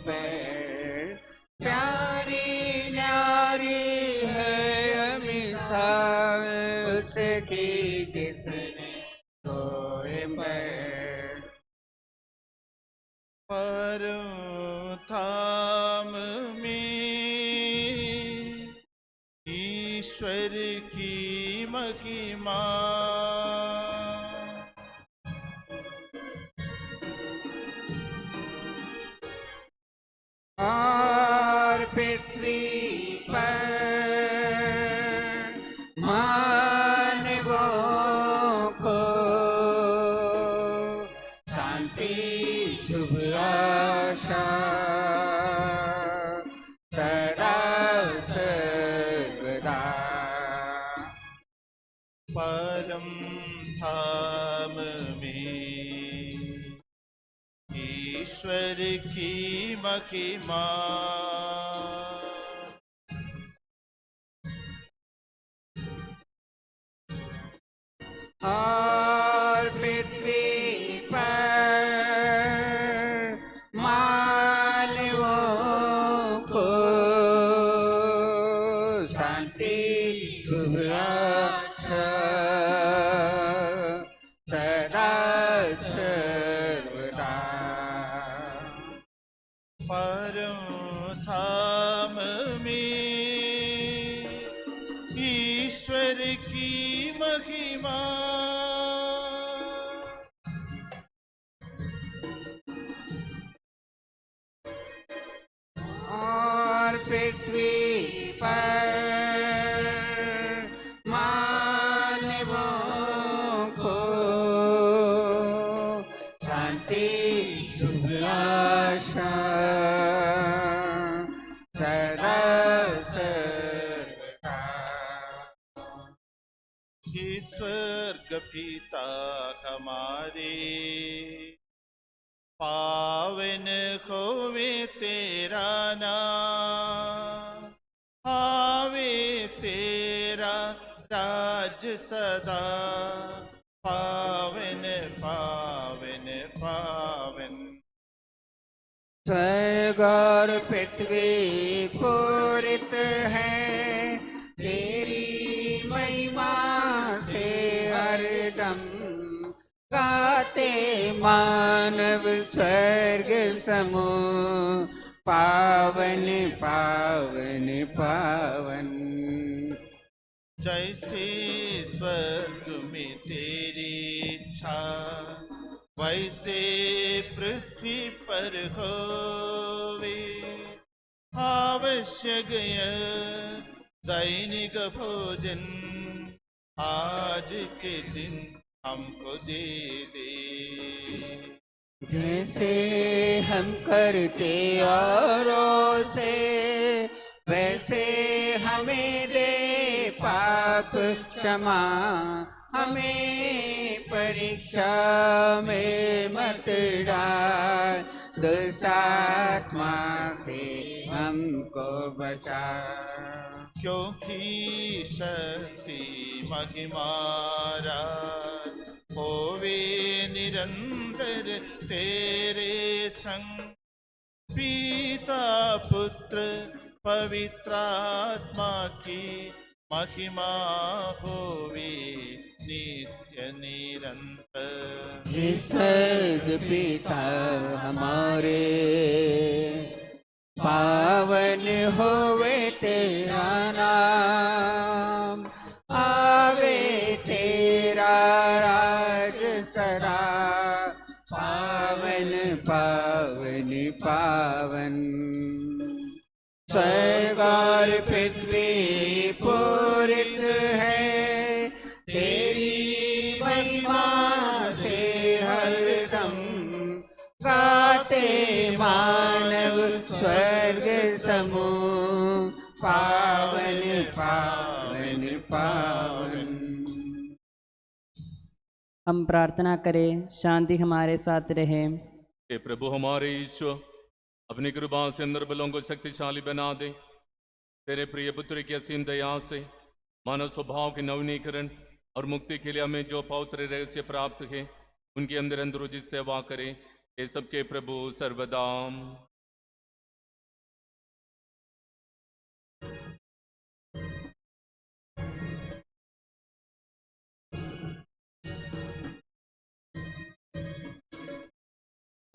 पैर। प्यारी न्यारी है मिसाल उसकी जिसने धोए पैर। परम धाम में ईश्वर की महिमा, और पृथ्वी पर मानवों को शांति शुभ आशा सदा सर्वदा। परम धाम में ईश्वर की महिमा, और पृथ्वी पर मानवों को शांति शुभ आशा सदा सर्वदा। परम धाम में ईश्वर की महिमा, और पृथ्वी पर मानवों को शांति शुभ आशा सदा सर्वदा। हे स्वर्ग पिता हमारे, पावन होवे तेरा नाम, आवे तेरा राज सदा, पावन पावन पावन। स्वर्ग और पृथ्वी पूरित है तेरी महिमा से हरदम। गाते मानव स्वर्ग समूह पावन पावन पावन। जैसे स्वर्ग में तेरी इच्छा, वैसे पृथ्वी पर होवे। आवश्यक दैनिक भोजन आज के दिन हमको दे दे। जैसे हम करते औरों से वैसे हमें दे पाप क्षमा। हमें परीक्षा में मत डाल, दुष्टात्मा से हमको बचा। क्योंकि शक्ति महिमा राज होवे निरंतर तेरे संग। पिता पुत्र पवित्र आत्मा की महिमा होवे नित्य निरंतर। पिता हमारे पावन होवे तेरा नाम, आवे तेरा राज सदा। पावन पावन पावन। स्वर्ग और पृथ्वी पूरित है तेरी महिमा से हरदम। गाते मानव स्वर्ग समूह पावन पावन पावन। हम प्रार्थना करें, शांति हमारे साथ रहे। हे प्रभु हमारे ईश्वर, अपनी कृपा से अंदर बलों को शक्तिशाली बना दे। तेरे प्रिय पुत्र की असीम दया से मानव स्वभाव के नवीनीकरण और मुक्ति के लिए हमें जो पवित्र रहस्य प्राप्त है, उनके अंदर अंदर उचित सेवा करें। ये सबके प्रभु सर्वदा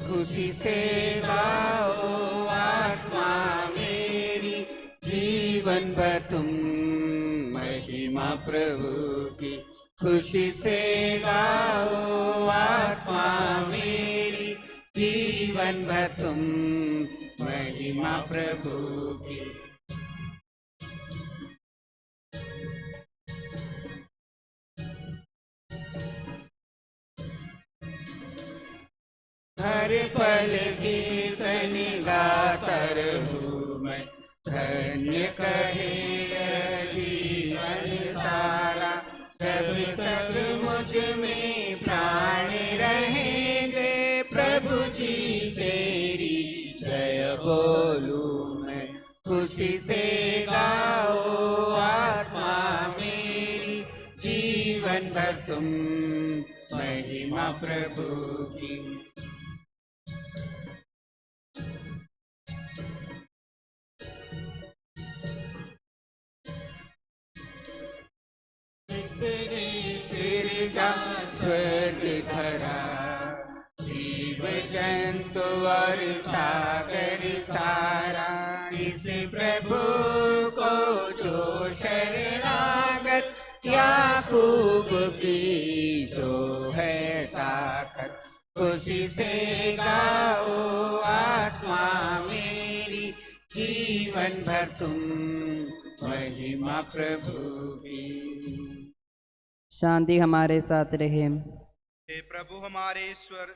खुशी से गाओ आत्मा मेरी, जीवन भर तुम महिमा प्रभु की। खुशी से गाओ आत्मा मेरी, जीवन भर तुम महिमा प्रभु की। हर पल कीर्तन गाता रहूं मैं, धन्य कहे यह जीवन सारा। जब तक मुझ में प्राण रहेंगे, प्रभु जी तेरी जय बोलूं मैं। खुशी से गाओ आत्मा मेरी, जीवन भर तुम महिमा प्रभु की। स्वर्ग धरा, जीव जंतु और सागर सारा, इस प्रभु को जो शरणागत, याकूब की जो है ताकत। खुशी से गाओ आत्मा मेरी, जीवन भर तुम महिमा प्रभु की। शांति हमारे साथ रहे। हे प्रभु हमारे ईश्वर,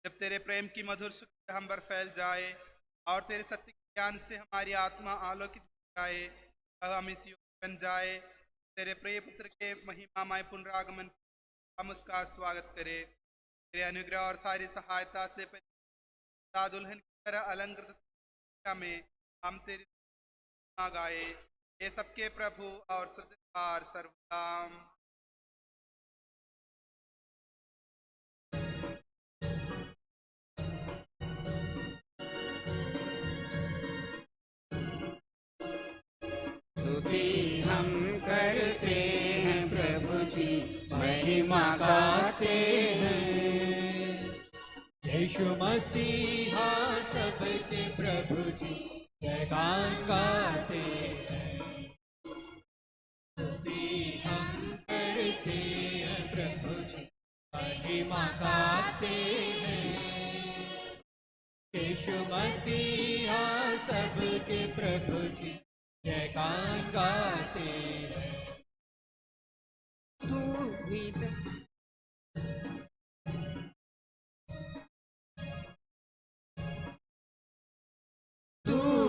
जब तेरे प्रेम की मधुर सुगंध हम पर फैल जाए और तेरे सत्य ज्ञान से हमारी आत्मा आलोकित हो जाए, अब हम इस युग बन जाए तेरे प्रिय पुत्र के महिमामय पुनरागमन, हम उसका स्वागत करें। तेरे अनुग्रह और सारी सहायता से दुल्हन की तरह अलंकृत में हम तेरी गाए। ये सबके प्रभु और सृजनहार सर्वदाम। स्तुति हम करते हैं प्रभु जी, महिमा गाते हैं। यीशु मसीहा सबके प्रभु जी, जयगान गाते हैं। स्तुति हम करते हैं प्रभु जी, महिमा गाते हैं। यीशु मसीहा सबके प्रभु जी, जयगान गाते हैं। तू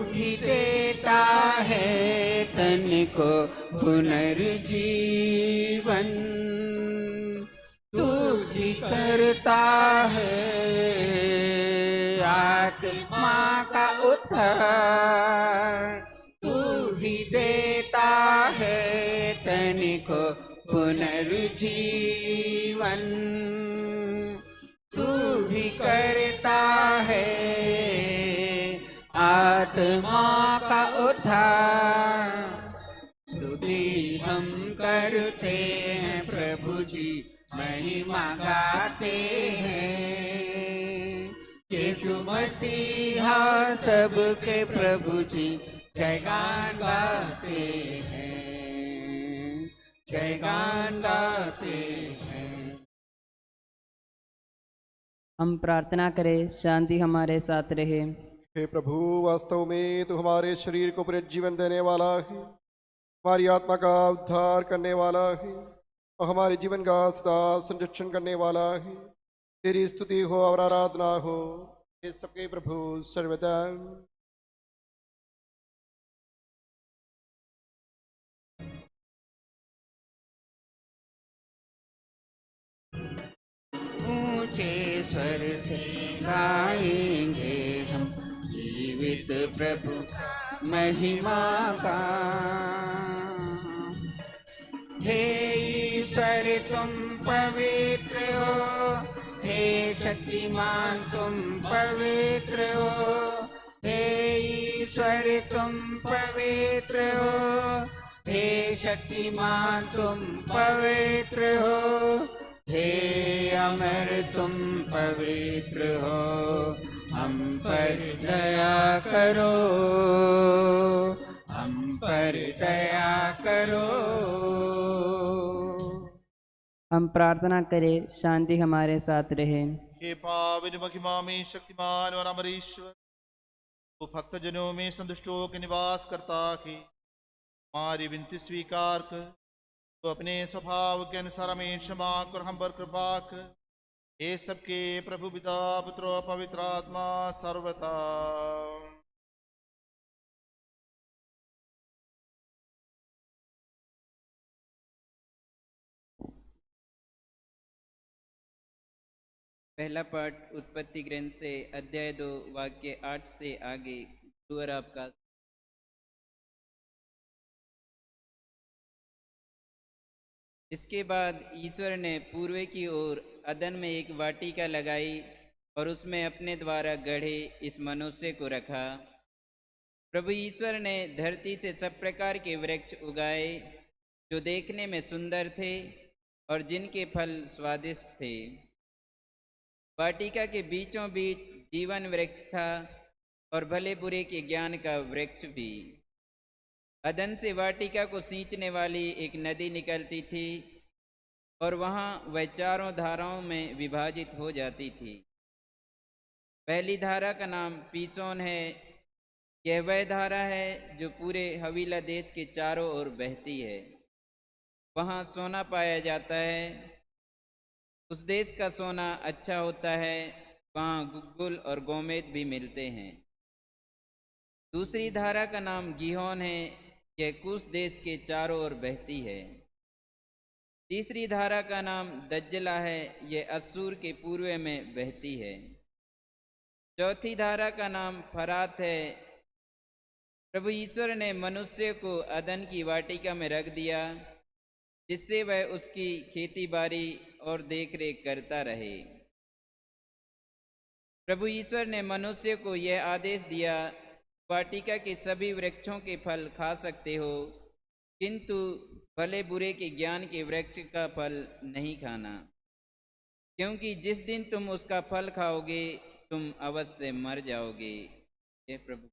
ही देता है तन को पुनर्जीवन, तू ही करता है आत्मा का उद्धार। भी देता है तन को पुनर्जीवन, तू भी करता है आत्मा का उद्धार। स्तुति हम करते हैं प्रभु जी, महिमा गाते हैं। यीशु मसीहा सबके प्रभु जी, जयगान गाते हैं, जयगान गाते हैं। हम प्रार्थना करें, शांति हमारे साथ रहे। हे प्रभु, वास्तव में तो हमारे शरीर को पुनर्जीवन देने वाला है, हमारी आत्मा का उद्धार करने वाला है और हमारे जीवन का सदा संरक्षण करने वाला है। तेरी स्तुति हो और आराधना हो, हे सबके प्रभु सर्वदा। ऊंचे स्वर से गाएंगे हम जीवित प्रभु महिमा का। हे ईश्वर तुम पवित्र हो, हे शक्तिमान तुम पवित्र हो। हे ईश्वर तुम पवित्र हो, हे शक्तिमान तुम पवित्र हो। हे अमर तुम पवित्र हो, हम पर दया करो, हम पर दया करो। हम प्रार्थना करें, शांति हमारे साथ रहे। हे पावन महिमा में शक्तिमान और अमर ईश्वर, तो भक्तजनों में संतुष्टों के निवास करता है, हमारी विनती स्वीकार कर, तो अपने स्वभाव के अनुसार हमें क्षमा कर, हम पर कृपा कर। हे सबके प्रभु पिता पुत्र और पवित्र आत्मा सर्वथा। पहला पाठ उत्पत्ति ग्रंथ से अध्याय 2 वाक्य 8 से आगे। गुरुवर आपका। इसके बाद ईश्वर ने पूर्व की ओर अदन में एक वाटिका लगाई और उसमें अपने द्वारा गढ़े इस मनुष्य को रखा। प्रभु ईश्वर ने धरती से सब प्रकार के वृक्ष उगाए जो देखने में सुंदर थे और जिनके फल स्वादिष्ट थे। वाटिका के बीचों बीच जीवन वृक्ष था और भले बुरे के ज्ञान का वृक्ष भी। अदन से वाटिका को सींचने वाली एक नदी निकलती थी और वहाँ वह चारों धाराओं में विभाजित हो जाती थी। पहली धारा का नाम पीसोन है। यह वह धारा है जो पूरे हवीला देश के चारों ओर बहती है। वहाँ सोना पाया जाता है। उस देश का सोना अच्छा होता है। वहाँ गुग्गुल और गोमेद भी मिलते हैं। दूसरी धारा का नाम गिहोन है। यह कुश देश के चारों ओर बहती है। तीसरी धारा का नाम दज्जला है। यह अस्सूर के पूर्व में बहती है। चौथी धारा का नाम फरात है। प्रभु ईश्वर ने मनुष्य को अदन की वाटिका में रख दिया जिससे वह उसकी खेती बाड़ी और देखरेख करता रहे। प्रभु ईश्वर ने मनुष्य को यह आदेश दिया, वाटिका के सभी वृक्षों के फल खा सकते हो, किंतु भले बुरे के ज्ञान के वृक्ष का फल नहीं खाना, क्योंकि जिस दिन तुम उसका फल खाओगे तुम अवश्य मर जाओगे। हे प्रभु।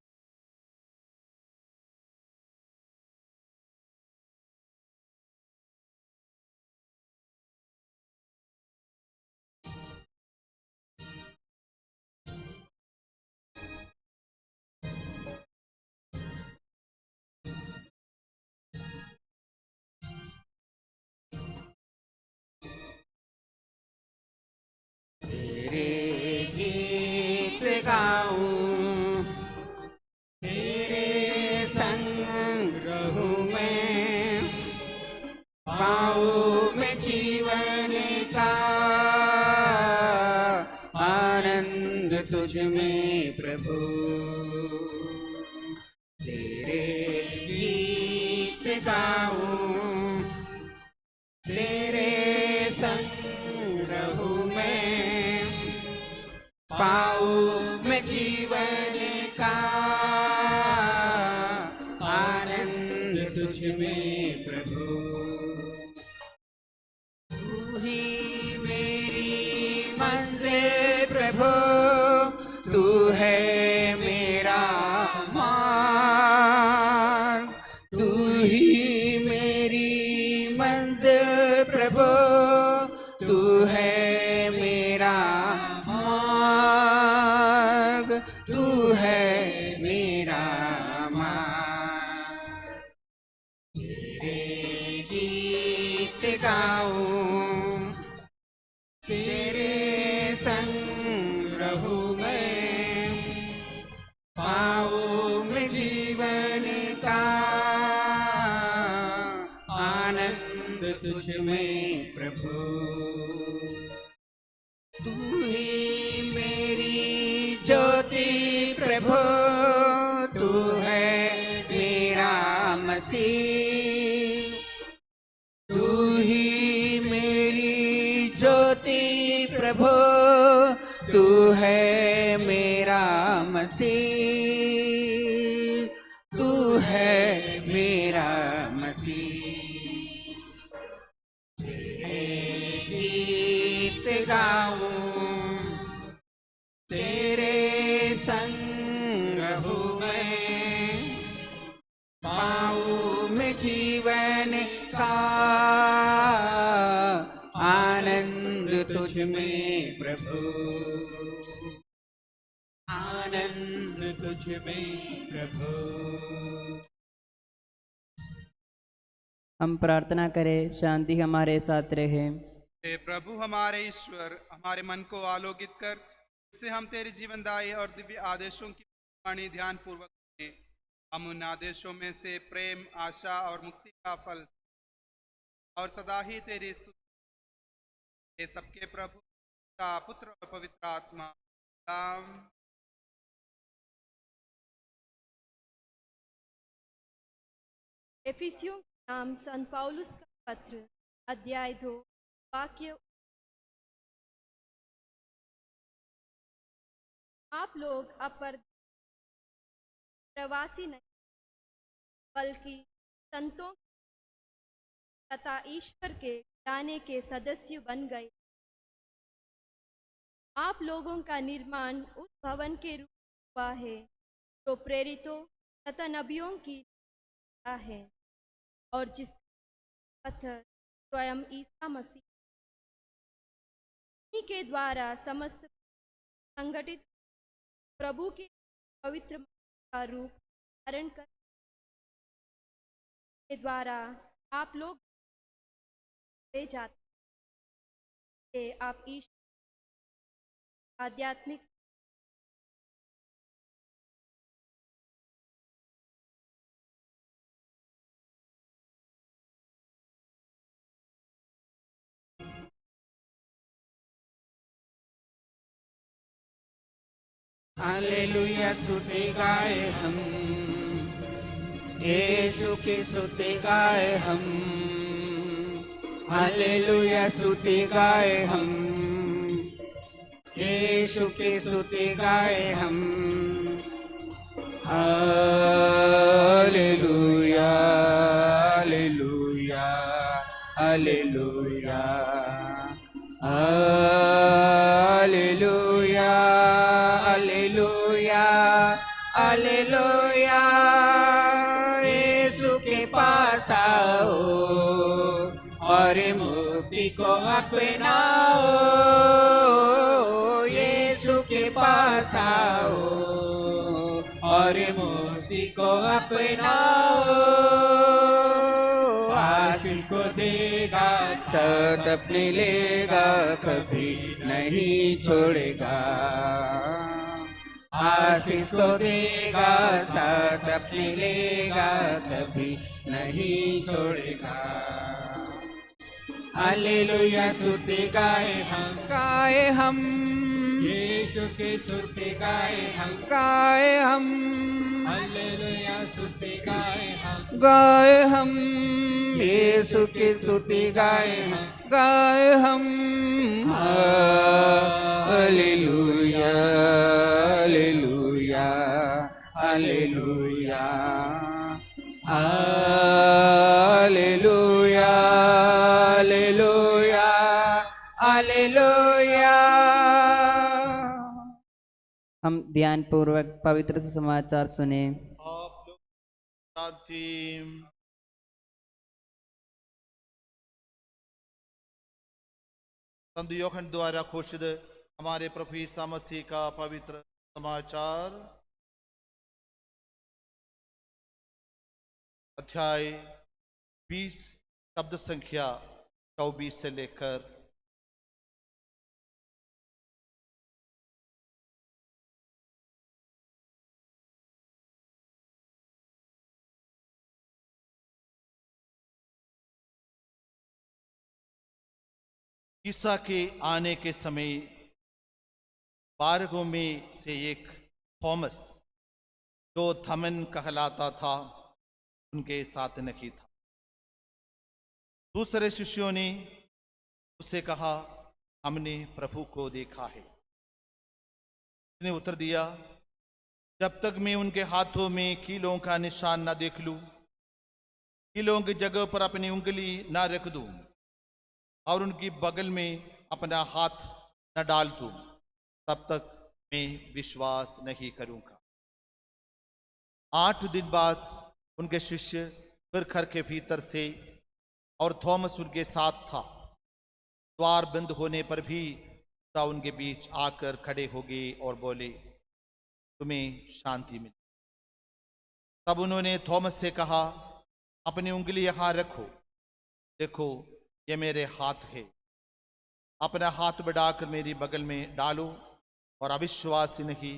तेरे गीत गाऊं, तेरे संग रहूं मैं, पाऊं मैं जीवन का आनंद तुझ में प्रभु। तेरे गीत गाऊं, तेरे संग रहूं मैं, पाऊं मैं जीवन का आनंद तुझ में प्रभु। तू ही मेरी मंजिल प्रभु, तू है मेरा मार्ग, तू ही मेरी मंजिल प्रभु, तू है मेरा मार्ग, तू है मेरा मार्ग। तेरे गीत गाऊं, तेरे संग रहूं मैं, पाऊं मैं जीवन का आनंद तुझ में प्रभु। तू ही मेरी ज्योति प्रभु, तू है मेरा मसीह, तू ही मेरी ज्योति प्रभु, तू है मेरा मसीह, तू है मेरा मसीह। तेरे का आनंद तुझ में प्रभु, आनंद तुझ में प्रभु। हम प्रार्थना करें, शांति हमारे साथ रहे। हे प्रभु हमारे ईश्वर, हमारे मन को आलोकित कर, इससे हम तेरे जीवनदायी और दिव्य आदेशों की वाणी ध्यान पूर्वक सुनें। हम उन आदेशों में से प्रेम, आशा और मुक्ति का फल और सदा ही तेरी स्तुति। हे सबके प्रभु, पिता, पुत्र और पवित्र आत्मा। आमीन। एफिसियों के नाम संत पौलुस का पत्र, अध्याय 2, वाक्य। आप लोग अपर प्रवासी नहीं, बल्कि संतों तथा ईश्वर के घराने के सदस्य बन गए। आप लोगों का निर्माण उस भवन के रूप में हुआ है जो प्रेरितों तथा नबियों की है, और जिस पत्थर स्वयं ईसा मसीह के द्वारा समस्त संगठित प्रभु के पवित्र का रूप धारण कर के द्वारा आप लोग ले जाते हैं। आप ईश्वर आध्यात्मिक हालेलुया स्तुति गाए हम, यीशु की स्तुति गाए हम। हालेलुया स्तुति गाए हम, यीशु की स्तुति गाए हम। Hallelujah hallelujah hallelujah hallelujah hallelujah hallelujah. यीशु के पास आओ और मुक्ति को अपनाओ। यीशु के पास आओ और मुक्ति को अपनाओ। आशीष को देगा, साथ अपने लेगा, कभी नहीं छोड़ेगा। आशीष को देगा, साथ अपने लेगा, कभी नहीं छोड़ेगा। हालेलुया स्तुति गाए हम, यीशु की स्तुति गाए हम। हालेलुया स्तुति गाए हम, यीशु की स्तुति गाए हम। Hallelujah hallelujah hallelujah hallelujah hallelujah hallelujah. हम ध्यान पूर्वक पवित्र सुसमाचार सुने। आप लोग शांति। संत यूहन्ना द्वारा घोषित हमारे प्रभु ईसा मसीह का पवित्र समाचार, अध्याय 20, शब्द संख्या 24 से लेकर 'ईसा के आने के समय 12 में से एक थॉमस, जो थमन कहलाता था, उनके साथ नहीं था। दूसरे शिष्यों ने उससे कहा, हमने प्रभु को देखा है। उसने उत्तर दिया, जब तक मैं उनके हाथों में कीलों का निशान न देख लूं, कीलों की जगह पर अपनी उंगली न रख दूं और उनकी बगल में अपना हाथ न डाल दूं, तब तक मैं विश्वास नहीं करूंगा। 8 दिन बाद उनके शिष्य फिर घर के भीतर से और थॉमस उनके साथ था। द्वार बंद होने पर भी ईसा उनके बीच आकर खड़े हो गए और बोले, तुम्हें शांति मिले। तब उन्होंने थॉमस से कहा, अपनी उंगली यहाँ रखो, देखो ये मेरे हाथ है। अपना हाथ बढ़ाकर मेरी बगल में डालो और अविश्वासी नहीं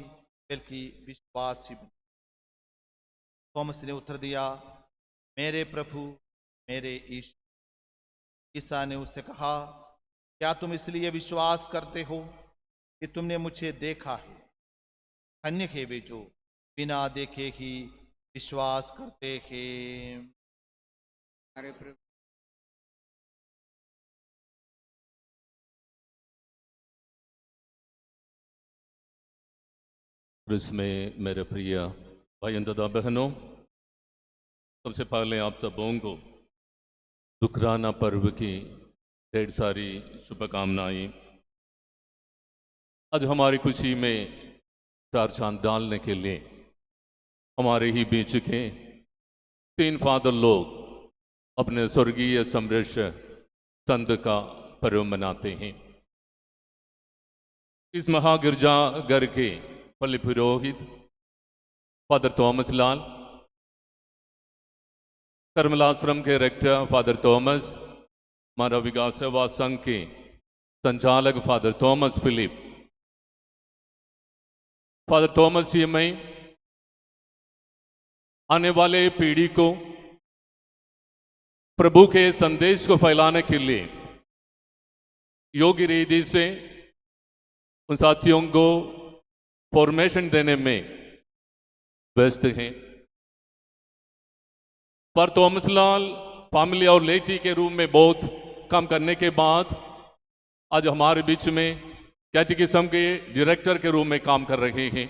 बल्कि विश्वासी बनो। थॉमस ने उत्तर दिया, मेरे प्रभु, मेरे ईश्वर। ईसा ने उससे कहा, क्या तुम इसलिए विश्वास करते हो कि तुमने मुझे देखा है? धन्य है वे जो बिना देखे ही विश्वास करते हैं। हमारे प्रभु इसमें मेरे प्रिय भाई तथा बहनों, सबसे पहले आप सबों को दुखराना पर्व की ढेर सारी शुभकामनाएं। आज हमारी खुशी में चार चांद डालने के लिए हमारे ही बीच के 3 फादर लोग अपने स्वर्गीय समरस संत का पर्व मनाते हैं। इस महागिरजाघर के पल्ली पुरोहित फादर थॉमस लाल, कर्मलाश्रम के rector father Thomas, Manav Vikas Seva Sangh के संचालक father Thomas Philip, father Thomas CMI आने वाले पीढ़ी को प्रभु के संदेश को फैलाने के लिए योग्य रीति से उन साथियों को फॉर्मेशन देने में व्यस्त हैं। पर थॉमस लाल फैमिली और लेटी के रूप में बहुत काम करने के बाद आज हमारे बीच में कैटेकिज्म के डायरेक्टर के रूप में काम कर रहे हैं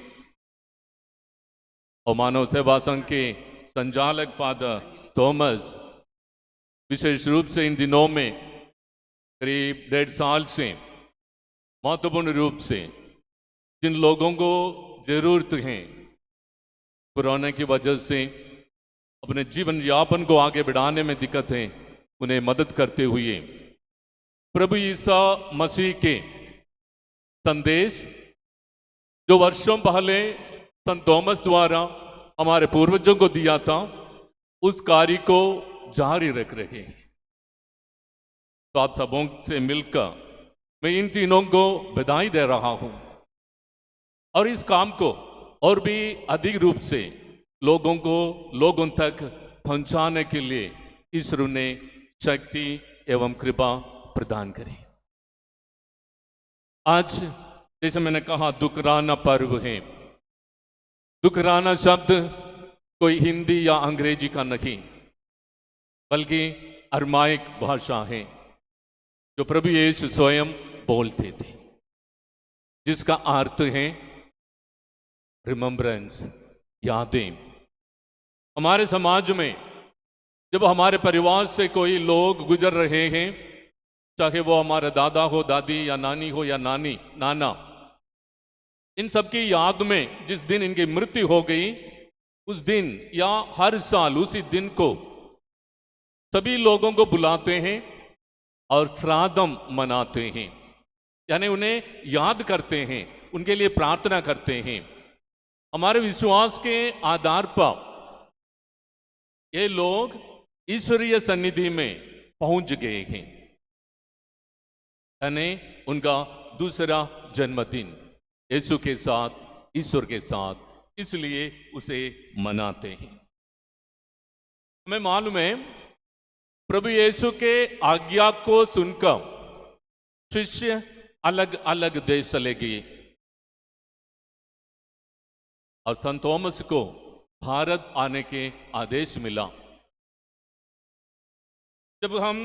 और मानव सेवा संघ के संचालक फादर थॉमस विशेष रूप से इन दिनों में करीब 1.5 साल से महत्वपूर्ण रूप से जिन लोगों को जरूरत है कोरोना की वजह से अपने जीवन यापन को आगे बढ़ाने में दिक्कत है, उन्हें मदद करते हुए प्रभु ईसा मसीह के संदेश जो वर्षों पहले संत थॉमस द्वारा हमारे पूर्वजों को दिया था, उस कार्य को जारी रख रहे हैं। तो आप सबों से मिलकर मैं इन तीनों को बधाई दे रहा हूं और इस काम को और भी अधिक रूप से लोगों तक पहुंचाने के लिए ईश्वर ने शक्ति एवं कृपा प्रदान करी। आज जैसे मैंने कहा दुखराना पर्व है। दुखराना शब्द कोई हिंदी या अंग्रेजी का नहीं बल्कि अरमाइक भाषा है जो प्रभु यीशु स्वयं बोलते थे, जिसका अर्थ है रिमेम्बरेंस, यादें। हमारे समाज में जब हमारे परिवार से कोई लोग गुजर रहे हैं, चाहे वो हमारे दादा हो, दादी या नानी हो या नाना, इन सबकी याद में जिस दिन इनकी मृत्यु हो गई उस दिन या हर साल उसी दिन को सभी लोगों को बुलाते हैं और श्राद्धम मनाते हैं, यानी उन्हें याद करते हैं, उनके लिए प्रार्थना करते हैं। हमारे विश्वास के आधार पर ये लोग ईश्वरीय सन्निधि में पहुंच गए हैं, यानी उनका दूसरा जन्मदिन यीशु के साथ, ईश्वर के साथ, इसलिए उसे मनाते हैं। हमें मालूम है प्रभु यीशु के आज्ञा को सुनकर शिष्य अलग अलग देश चले गए और संत थॉमस को भारत आने के आदेश मिला। जब हम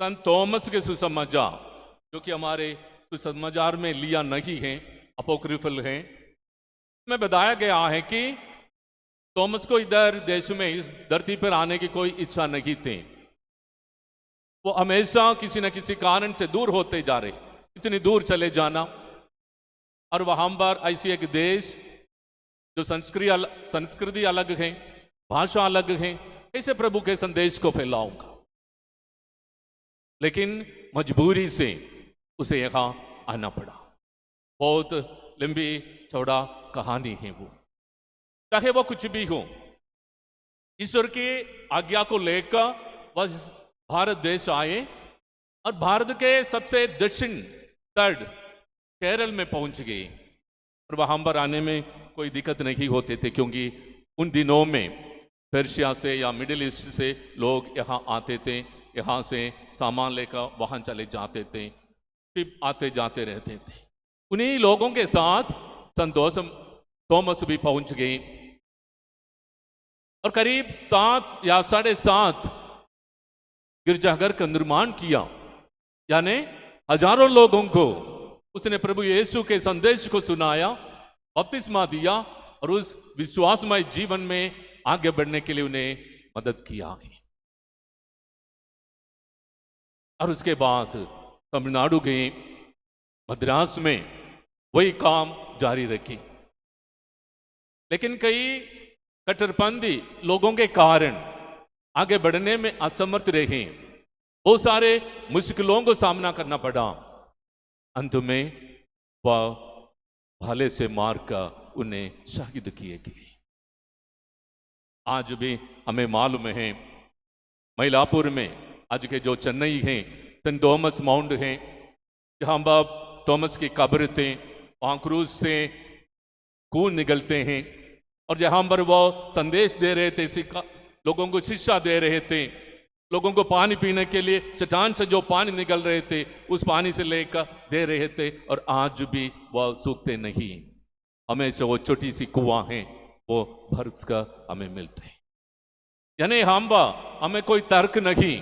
संत थॉमस के सुसमाचार, जो कि हमारे सुसमाचार में लिया नहीं है, अपोक्रिफल है, में बताया गया है कि थॉमस को इधर देश में इस धरती पर आने की कोई इच्छा नहीं थी। वो हमेशा किसी न किसी कारण से दूर होते जा रहे, इतनी दूर चले जाना, और वहां पर ऐसी एक देश जो संस्कृति अलग है, भाषा अलग है, कैसे प्रभु के संदेश को फैलाऊंगा। लेकिन मजबूरी से उसे यहाँ आना पड़ा। बहुत लंबी चौड़ा कहानी है वो। चाहे वो कुछ भी हो, ईश्वर की आज्ञा को लेकर वह भारत देश आए और भारत के सबसे दक्षिण तट केरल में पहुंच गए। और वहां पर आने में कोई दिक्कत नहीं होते थे, क्योंकि उन दिनों में पर्शिया से या मिडिल ईस्ट से लोग यहाँ आते थे, यहाँ से सामान लेकर वहाँ चले जाते थे, शिप आते जाते रहते थे। उन्हीं लोगों के साथ संत थॉमस भी पहुंच गए और करीब 7 या 7.5 गिरजाघर का निर्माण किया। यानी हजारों लोगों को उसने प्रभु यीशु के संदेश को सुनाया, बपतिस्मा दिया और उस विश्वासमय जीवन में आगे बढ़ने के लिए उन्हें मदद किया। और उसके बाद तमिलनाडु गए, मद्रास में वही काम जारी रखे। लेकिन कई कट्टरपंथी लोगों के कारण आगे बढ़ने में असमर्थ रहे, बहुत सारे मुश्किलों को सामना करना पड़ा। अंत में वह भाले से मारकर उन्हें शहीद किए गए। आज भी हमें मालूम है, मइलापुर में आज के जो चेन्नई है, सेंट थॉमस माउंट है, जहाँ बाब थॉमस की कब्र थे, वहाँ क्रूज से खून निकलते हैं। और जहाँ पर वो संदेश दे रहे थे, लोगों को शिक्षा दे रहे थे, लोगों को पानी पीने के लिए चट्टान से जो पानी निकल रहे थे उस पानी से लेकर दे रहे थे, और आज भी वह सूखते नहीं। हमेशा वो छोटी सी कुआं है, वो भर का हमें मिलते हैं। यानी हमें कोई तर्क नहीं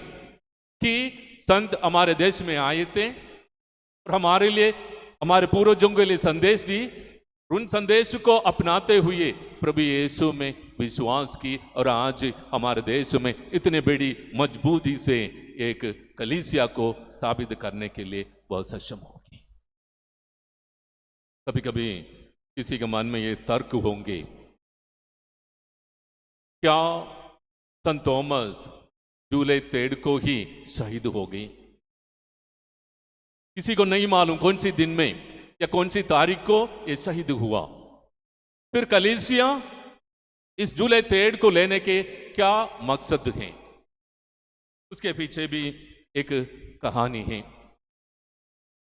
कि संत हमारे देश में आए थे और हमारे लिए, हमारे पूर्वजों के लिए संदेश दी। उन संदेश को अपनाते हुए प्रभु यीशु में विश्वास की, और आज हमारे देश में इतने बड़ी मजबूती से एक कलीसिया को स्थापित करने के लिए बहुत सक्षम होगी। कभी कभी किसी के मन में ये तर्क होंगे, क्या संत थॉमस जुलाई 3 को ही शहीद हो गई? किसी को नहीं मालूम कौन सी दिन में या कौन सी तारीख को ये शहीद हुआ। फिर कलीसिया इस जुलाई 3 को लेने के क्या मकसद हैं, उसके पीछे भी एक कहानी है।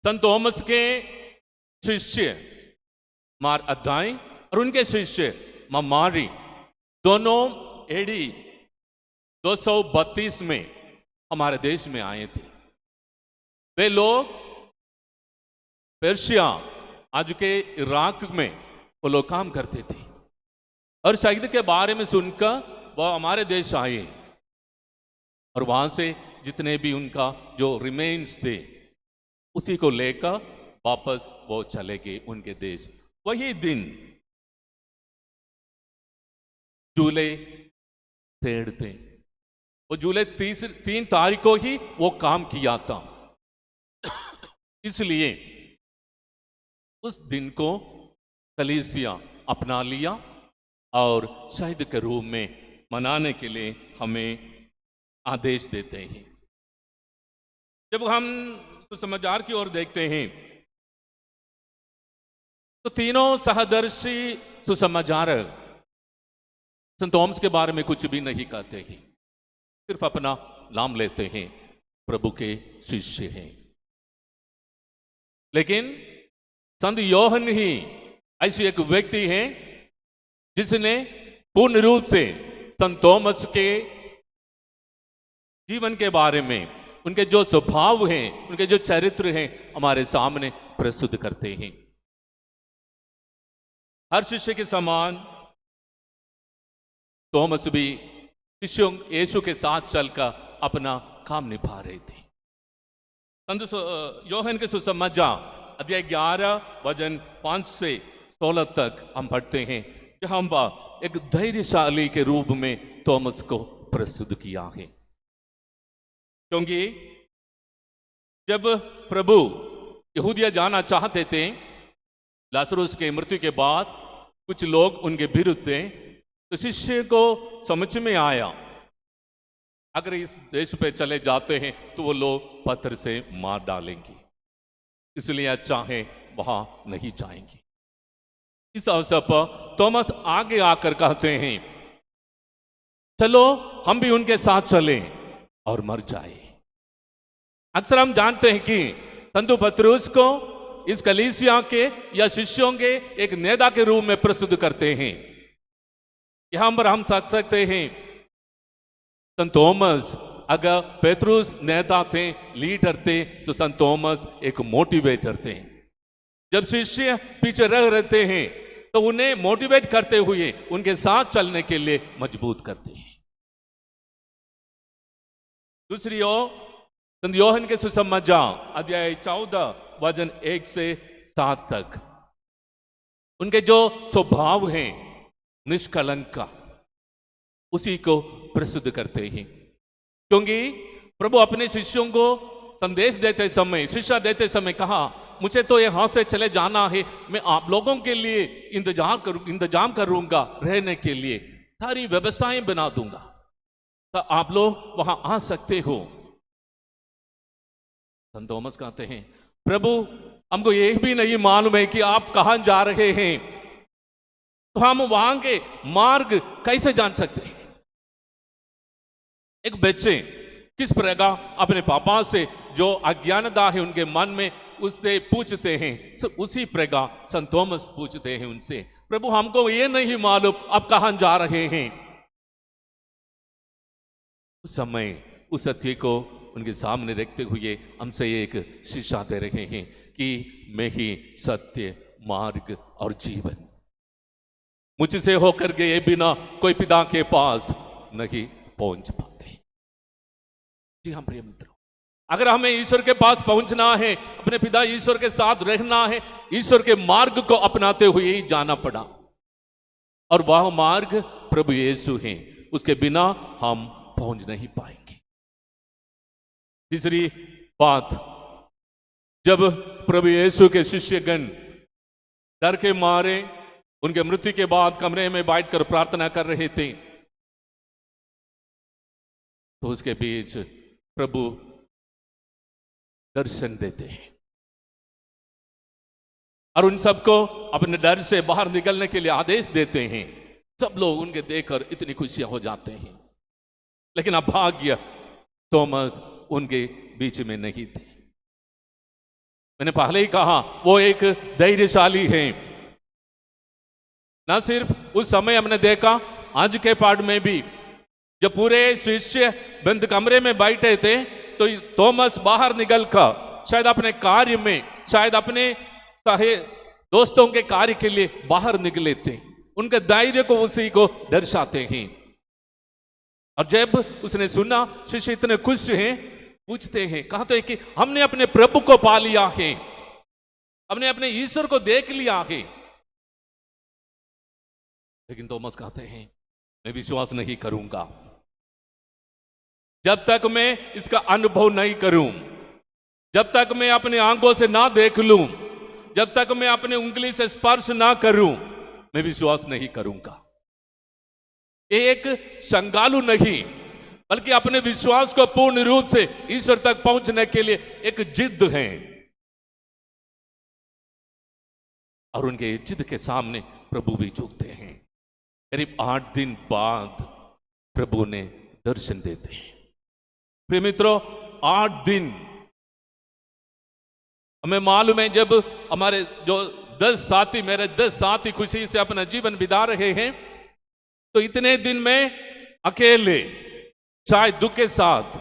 संत थॉमस के शिष्य मार अद्दाई और उनके शिष्य मां मारी दोनों एडी 232 में हमारे देश में आए थे। वे लोग पर्शिया, आज के इराक में वो लोग काम करते थे, और शहीद के बारे में सुनकर वह हमारे देश आए, और वहां से जितने भी उनका जो रिमेन्स थे उसी को लेकर वापस वो चले गए उनके देश। वही दिन जुलाई 3 थे, वो जुलाई 3 तारीख को ही वो काम किया था। इसलिए उस दिन को कलीसिया अपना लिया और शहीद के रूप में मनाने के लिए हमें आदेश देते हैं। जब हम सुसमाचार की ओर देखते हैं तो तीनों सहदर्शी सुसमाचारक संत थॉमस के बारे में कुछ भी नहीं कहते हैं, सिर्फ अपना नाम लेते हैं, प्रभु के शिष्य हैं। लेकिन संत योहन ही ऐसी एक व्यक्ति है जिसने पूर्ण रूप से संत थॉमस के जीवन के बारे में, उनके जो स्वभाव हैं, उनके जो चरित्र हैं, हमारे सामने प्रस्तुत करते हैं। हर शिष्य के समान थॉमस भी शिष्यों यीशु के साथ चलकर अपना काम निभा रहे थे। संत योहन के सुसमाचार अध्याय 11 वचन 5 से 16 तक हम पढ़ते हैं, जहां वह एक धैर्यशाली के रूप में थॉमस को प्रस्तुत किया है। क्योंकि जब प्रभु यहूदिया जाना चाहते थे, लाजरुस के मृत्यु के बाद कुछ लोग उनके विरुद्ध थे, तो शिष्य को समझ में आया अगर इस देश पे चले जाते हैं तो वो लोग पत्थर से मार डालेंगे, इसलिए चाहे वहां नहीं जाएंगे। इस अवसर पर थॉमस आगे आकर कहते हैं, चलो हम भी उनके साथ चलें और मर जाए। अक्सर हम जानते हैं कि संत पतरस को इस कलीसिया के या शिष्यों के एक नेता के रूप में प्रस्तुत करते हैं। यहां पर हम समझ सकते हैं संत थॉमस अगर पेट्रुस नेता थे, लीडर थे, तो संत थॉमस एक मोटिवेटर थे। जब शिष्य पीछे रह रहते हैं तो उन्हें मोटिवेट करते हुए उनके साथ चलने के लिए मजबूत करते हैं। दूसरी ओर संत यूहन्ना के सुसमाचार अध्याय 14 वचन 1 से 7 तक उनके जो स्वभाव हैं निष्कलंक का, उसी को प्रस्तुत करते हैं। क्योंकि प्रभु अपने शिष्यों को संदेश देते समय, शिक्षा देते समय कहा, मुझे तो यहां से चले जाना है, मैं आप लोगों के लिए इंतजाम करूंगा, रहने के लिए सारी व्यवस्थाएं बना दूंगा, तो आप लोग वहां आ सकते हो। संत थॉमस कहते हैं, प्रभु हमको ये भी नहीं मालूम है कि आप कहां जा रहे हैं, तो हम वहां के मार्ग कैसे जान सकते हैं। एक बच्चे किस प्रकार अपने पापा से जो अज्ञानता है उनके मन में उससे पूछते हैं, उसी प्रकार संत थॉमस पूछते हैं उनसे, प्रभु हमको ये नहीं मालूम आप कहां जा रहे हैं। उस समय उस सत्य को उनके सामने रखते हुए हमसे एक शिक्षा दे रहे हैं कि मैं ही सत्य, मार्ग और जीवन, मुझसे होकर गए बिना कोई पिता के पास नहीं पहुंच पाते। जी हाँ प्रिय मित्रों, अगर हमें ईश्वर के पास पहुंचना है, अपने पिता ईश्वर के साथ रहना है, ईश्वर के मार्ग को अपनाते हुए ही जाना पड़ा, और वह मार्ग प्रभु यीशु है, उसके बिना हम पहुंच नहीं पाएंगे। तीसरी बात, जब प्रभु यीशु के शिष्यगण डर के मारे उनके मृत्यु के बाद कमरे में बैठकर प्रार्थना कर रहे थे, तो उसके बीच प्रभु दर्शन देते हैं और उन सबको अपने डर से बाहर निकलने के लिए आदेश देते हैं। सब लोग उनके देखकर इतनी खुशियां हो जाते हैं, लेकिन अभाग्य थॉमस उनके बीच में नहीं थे। मैंने पहले ही कहा, वो एक धैर्यशाली है। ना सिर्फ उस समय हमने देखा, आज के पाठ में भी जब पूरे शिष्य बंद कमरे में बैठे थे, तो थॉमस बाहर निकलकर शायद अपने कार्य में, शायद अपने दोस्तों के कार्य के लिए बाहर निकले थे। उनके धैर्य को उसी को दर्शाते हैं। और जब उसने सुना शिष्य इतने खुश हैं, पूछते हैं, कहते हैं कि हमने अपने प्रभु को पा लिया है, हमने अपने ईश्वर को देख लिया है। लेकिन थॉमस कहते हैं, मैं विश्वास नहीं करूंगा जब तक मैं इसका अनुभव नहीं करूं, जब तक मैं अपने आंखों से ना देख लूं, जब तक मैं अपने उंगली से स्पर्श ना करूं, मैं विश्वास नहीं करूंगा। एक शंगालु नहीं, बल्कि अपने विश्वास को पूर्ण रूप से ईश्वर तक पहुंचने के लिए एक जिद है। और उनके जिद के सामने प्रभु भी झुकते हैं। करीब 8 दिन बाद प्रभु ने दर्शन देते हैं। प्रिय मित्रों, 8 दिन हमें मालूम है, जब हमारे जो 10 साथी, मेरे 10 साथी खुशी से अपना जीवन बिता रहे हैं, तो इतने दिन में अकेले, चाहे दुख के साथ,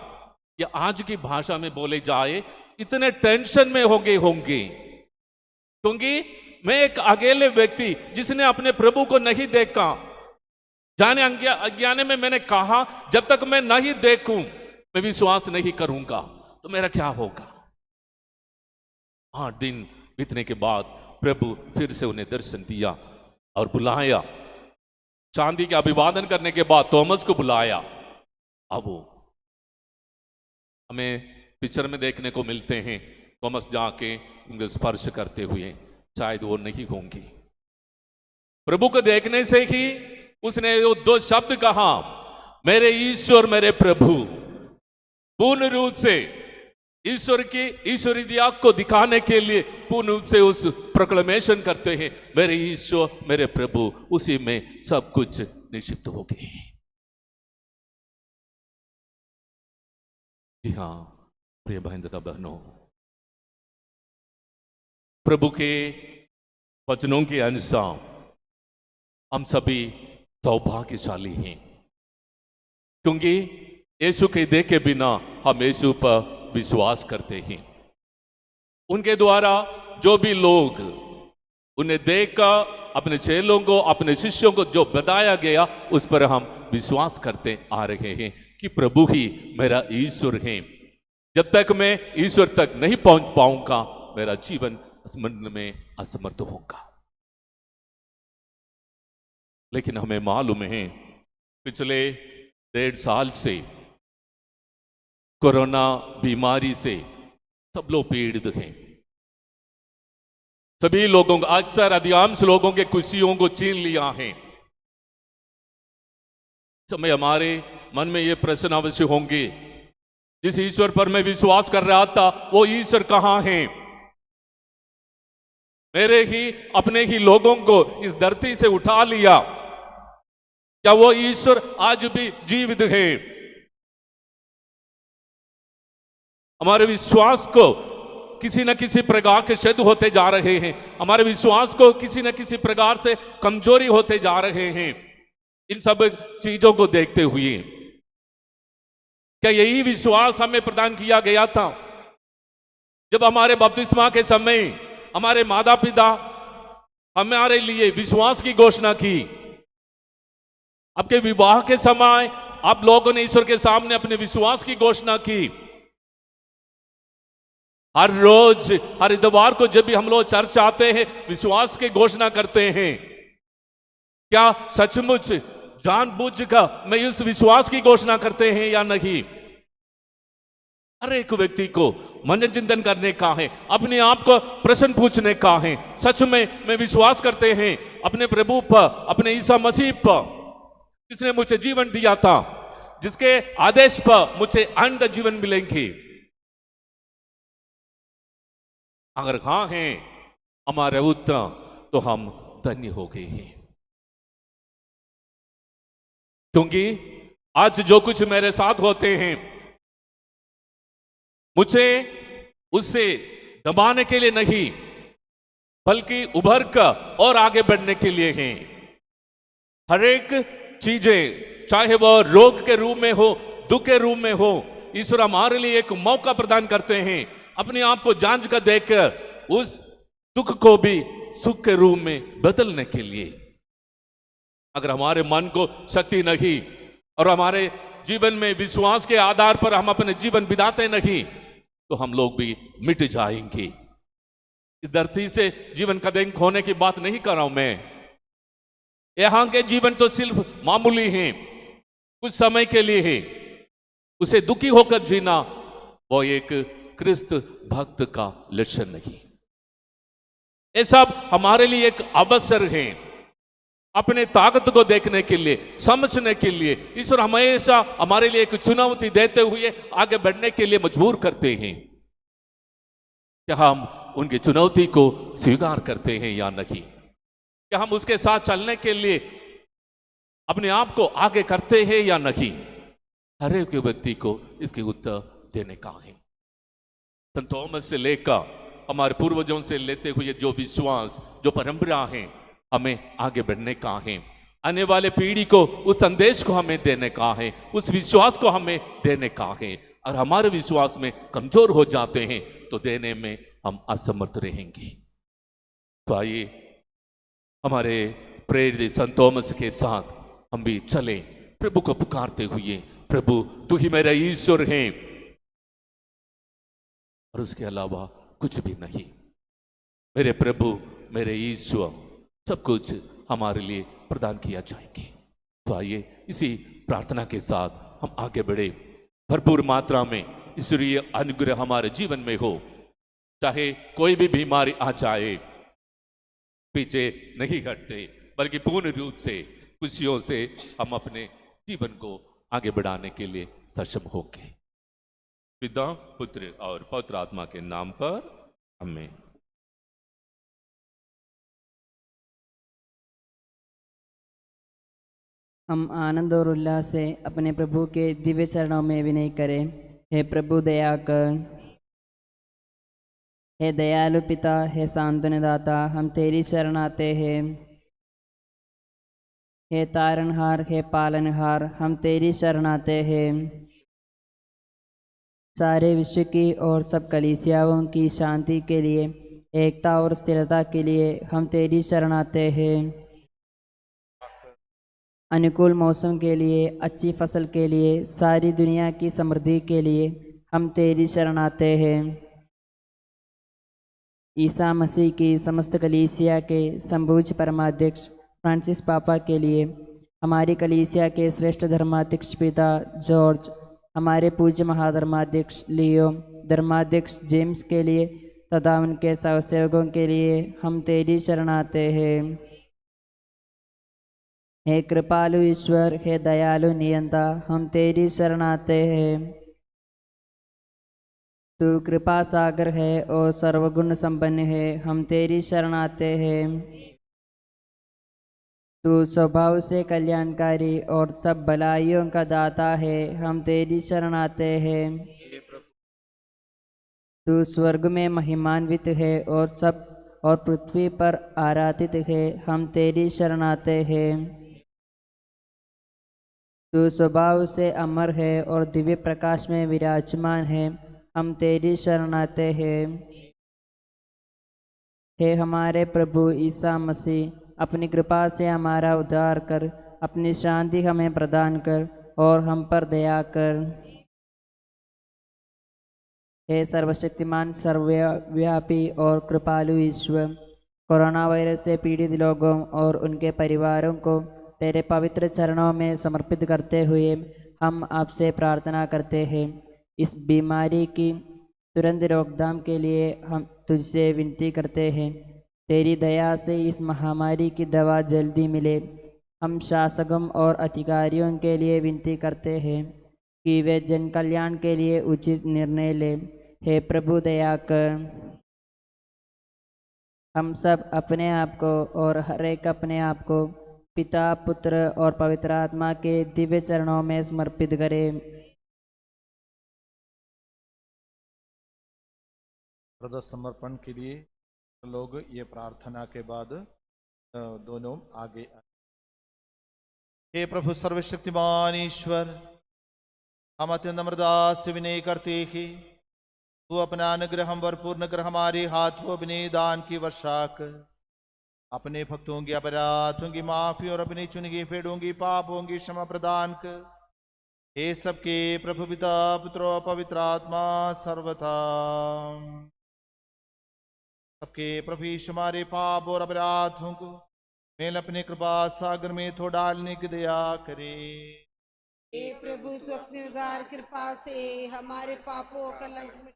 या आज की भाषा में बोले जाए, इतने टेंशन में हो गए होंगे, क्योंकि मैं एक अकेले व्यक्ति जिसने अपने प्रभु को नहीं देखा। जाने अज्ञाने में मैंने कहा, जब तक मैं नहीं देखूं मैं विश्वास नहीं करूंगा, तो मेरा क्या होगा। 8 दिन बीतने के बाद प्रभु फिर से उन्हें दर्शन दिया और बुलाया। चांदी के अभिवादन करने के बाद थॉमस को बुलाया। अब वो हमें पिक्चर में देखने को मिलते हैं, थॉमस जाके उनको स्पर्श करते हुए, शायद वो नहीं होंगी। प्रभु को देखने से ही उसने वो 2 शब्द कहा, मेरे ईश्वर मेरे प्रभु। पूर्ण रूप से ईश्वर की ईश्वरीयता को दिखाने के लिए पूर्ण रूप से उस प्रोक्लेमेशन करते हैं, मेरे ईश्वर मेरे प्रभु, उसी में सब कुछ निक्षिप्त हो गए। जी हाँ प्रिय बहन तथा बहनों, प्रभु के वचनों के अनुसार हम सभी सौभाग्यशाली हैं, क्योंकि यीशु के देखे बिना हम यीशु पर विश्वास करते हैं। उनके द्वारा जो भी लोग उन्हें देखकर अपने चेलों को, अपने शिष्यों को जो बताया गया, उस पर हम विश्वास करते आ रहे हैं कि प्रभु ही मेरा ईश्वर है। जब तक मैं ईश्वर तक नहीं पहुंच पाऊंगा, मेरा जीवन स्मरण में असमर्थ होगा। लेकिन हमें मालूम है पिछले 1.5 साल से कोरोना बीमारी से सब लोग पीड़ित हैं। सभी लोगों को, अक्सर अधिकांश लोगों के खुशियों को छीन लिया है। समय हमारे मन में ये प्रश्न अवश्य होंगे, जिस ईश्वर पर मैं विश्वास कर रहा था वो ईश्वर कहां है? मेरे ही अपने ही लोगों को इस धरती से उठा लिया, क्या वो ईश्वर आज भी जीवित है? हमारे विश्वास को किसी न किसी प्रकार के क्षत होते जा रहे हैं, हमारे विश्वास को किसी न किसी प्रकार से कमजोरी होते जा रहे हैं। इन सब चीजों को देखते हुए क्या यही विश्वास हमें प्रदान किया गया था जब हमारे बपतिस्मा के समय हमारे माता पिता हमारे लिए विश्वास की घोषणा की? आपके विवाह के समय आप लोगों ने ईश्वर के सामने अपने विश्वास की घोषणा की। हर रोज, हर इतवार को जब भी हम लोग चर्च आते हैं, विश्वास की घोषणा करते हैं। क्या सचमुच जानबूझकर मैं उस विश्वास की घोषणा करते हैं या नहीं? हर एक व्यक्ति को मन चिंतन करने का है, अपने आप को प्रश्न पूछने का है। सच में मैं विश्वास करते हैं अपने प्रभु पर, अपने ईसा मसीह पर, जिसने मुझे जीवन दिया था, जिसके आदेश पर मुझे अनंत जीवन मिलेंगे? अगर हाँ हैं हमारे उत्तर, तो हम धन्य हो गए हैं। क्योंकि आज जो कुछ मेरे साथ होते हैं, मुझे उससे दबाने के लिए नहीं, बल्कि उभर कर और आगे बढ़ने के लिए हैं। हर एक चीजें, चाहे वह रोग के रूप में हो, दुख के रूप में हो, ईश्वर हमारे लिए एक मौका प्रदान करते हैं अपने आप को जांच कर देखकर उस दुख को भी सुख के रूप में बदलने के लिए। अगर हमारे मन को शक्ति नहीं और हमारे जीवन में विश्वास के आधार पर हम अपने जीवन बिताते नहीं, तो हम लोग भी मिट जाएंगे। इस धरती से जीवन का दिन खोने की बात नहीं कर रहा हूं मैं। यहां के जीवन तो सिर्फ मामूली हैं, कुछ समय के लिए है। उसे दुखी होकर जीना वो एक क्रिस्त भक्त का लक्षण नहीं। ये सब हमारे लिए एक अवसर है अपने ताकत को देखने के लिए, समझने के लिए। ईश्वर हमेशा हमारे लिए एक चुनौती देते हुए आगे बढ़ने के लिए मजबूर करते हैं। क्या हम उनकी चुनौती को स्वीकार करते हैं या नहीं? क्या हम उसके साथ चलने के लिए अपने आप को आगे करते हैं या नहीं? हर एक व्यक्ति को इसके उत्तर देने का है। संत थॉमस से लेकर हमारे पूर्वजों से लेते हुए जो विश्वास, जो परंपरा है, हमें आगे बढ़ने का है। आने वाले पीढ़ी को उस संदेश को हमें देने का है, उस विश्वास को हमें देने का है। और हमारे विश्वास में कमजोर हो जाते हैं तो देने में हम असमर्थ रहेंगे। तो आइए हमारे प्रेरित संत थॉमस के साथ हम भी चले, प्रभु को पुकारते हुए, प्रभु तू ही मेरा ईश्वर है और उसके अलावा कुछ भी नहीं। मेरे प्रभु, मेरे ईश्वर, सब कुछ हमारे लिए प्रदान किया जाएंगे। तो आइए इसी प्रार्थना के साथ हम आगे बढ़े। भरपूर मात्रा में ईश्वरीय अनुग्रह हमारे जीवन में हो। चाहे कोई भी बीमारी आ जाए, पीछे नहीं हटते, बल्कि पूर्ण रूप से खुशियों से हम अपने जीवन को आगे बढ़ाने के लिए सक्षम होंगे। पिता पुत्र और पवित्र आत्मा के नाम पर आमीन। हम आनंद और उल्लास से अपने प्रभु के दिव्य चरणों में विनय करें। हे प्रभु दया कर। हे दयालु पिता, हे सांत्वना दाता, हम तेरी शरण आते हैं। हे तारणहार, हे पालनहार, हम तेरी शरण आते हैं। सारे विश्व की और सब कलीसियाओं की शांति के लिए, एकता और स्थिरता के लिए हम तेरी शरण आते हैं। अनुकूल मौसम के लिए, अच्छी फसल के लिए, सारी दुनिया की समृद्धि के लिए हम तेरी शरण आते हैं। ईसा मसीह की समस्त कलीसिया के संबूझ परमाध्यक्ष फ्रांसिस पापा के लिए, हमारी कलीसिया के श्रेष्ठ धर्माध्यक्ष पिता जॉर्ज, हमारे पूज्य महाधर्माध्यक्ष लियो, धर्माध्यक्ष जेम्स के लिए तथा उनके सहसेवकों के लिए हम तेरी शरण आते हैं। हे कृपालु ईश्वर, हे दयालु नियंता, हम तेरी शरण आते हैं। तू कृपा सागर है और सर्वगुण संपन्न है, हम तेरी शरण आते हैं। तू स्वभाव से कल्याणकारी और सब भलाइयों का दाता है, हम तेरी शरण आते हैं। तू स्वर्ग में महिमान्वित है और पृथ्वी पर आराधित है, हम तेरी शरण आते हैं। तू स्वभाव से अमर है और दिव्य प्रकाश में विराजमान है, हम तेरी शरण आते हैं। हे हमारे प्रभु ईसा मसीह, अपनी कृपा से हमारा उद्धार कर, अपनी शांति हमें प्रदान कर और हम पर दया कर। हे सर्वशक्तिमान, सर्वव्यापी और कृपालु ईश्वर, कोरोना वायरस से पीड़ित लोगों और उनके परिवारों को तेरे पवित्र चरणों में समर्पित करते हुए हम आपसे प्रार्थना करते हैं। इस बीमारी की तुरंत रोकथाम के लिए हम तुझसे विनती करते हैं। तेरी दया से इस महामारी की दवा जल्दी मिले। हम शासकों और अधिकारियों के लिए विनती करते हैं कि वे जन कल्याण के लिए उचित निर्णय लें। हे प्रभु दया कर। हम सब अपने आप को और हर एक अपने आप को पिता, पुत्र और पवित्र आत्मा के दिव्य चरणों में समर्पित करें। हृदय समर्पण के लिए लोग ये प्रार्थना के बाद दोनों आगे आए। हे प्रभु सर्वशक्तिमान ईश्वर, हम अत्यंत अमृता से विनय करते हैं, तू अपना अनुग्रह हम भरपूर्ण कर हमारे हाथों अपने दान की वर्षा कर। अपने भक्तों की अपराधों की माफी और अपनी चुनी गई भेड़ों की पापों की क्षमा प्रदान कर। हे सबके प्रभु पिता, पुत्र और पवित्र आत्मा सर्वथा। सबके प्रभु यीशु हमारे पाप और अपराधों को मेल अपने कृपा सागर में धो डालने की दया करे। हे प्रभु, तू अपनी उदार कृपा से हमारे पापों का कलंक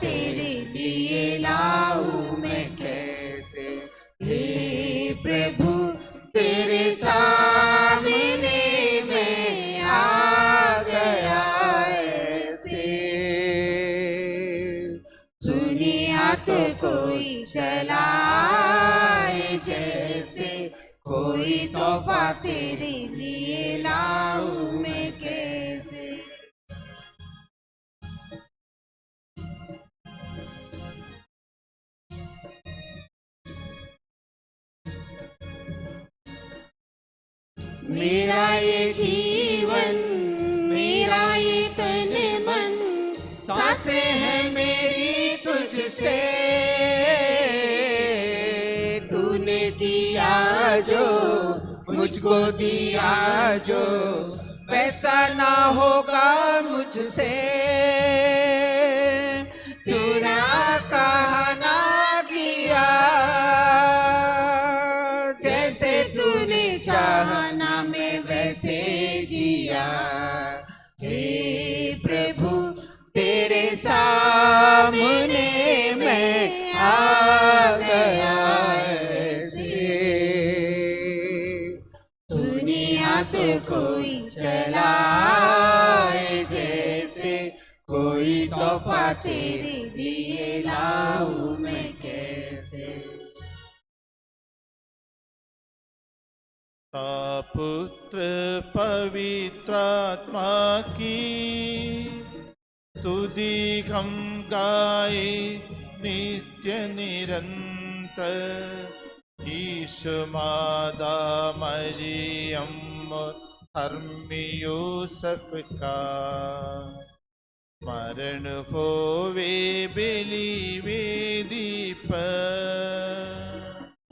तेरे लिए लाऊं मैं कैसे। हे प्रभु तेरे सामने मैं आ गया ऐसे। दुनिया तो कोई चलाए जैसे, कोई तोहफा तेरे लिए लाऊं मैं कैसे। मेरा ये जीवन, मेरा ये तन मन, सांसें हैं मेरी तुझसे। तूने दिया जो, मुझको दिया जो, वैसा ना होगा मुझसे। तूने कहा ना किया, जैसे तूने चाहा ना मैं वैसे जिया। हे प्रभु तेरे सामने मैं आ गया ऐसे। दुनिया तो कोई चलाए जैसे, कोई तोहफा तेरे लिए लाऊं मैं कैसे। पुत्र पवित्रात्मा की स्तुति हम गाए नित्य निरंतर। ईशु मादा मरियम धर्मी यूसुफ का स्मरण होवे बेली वेदी पर।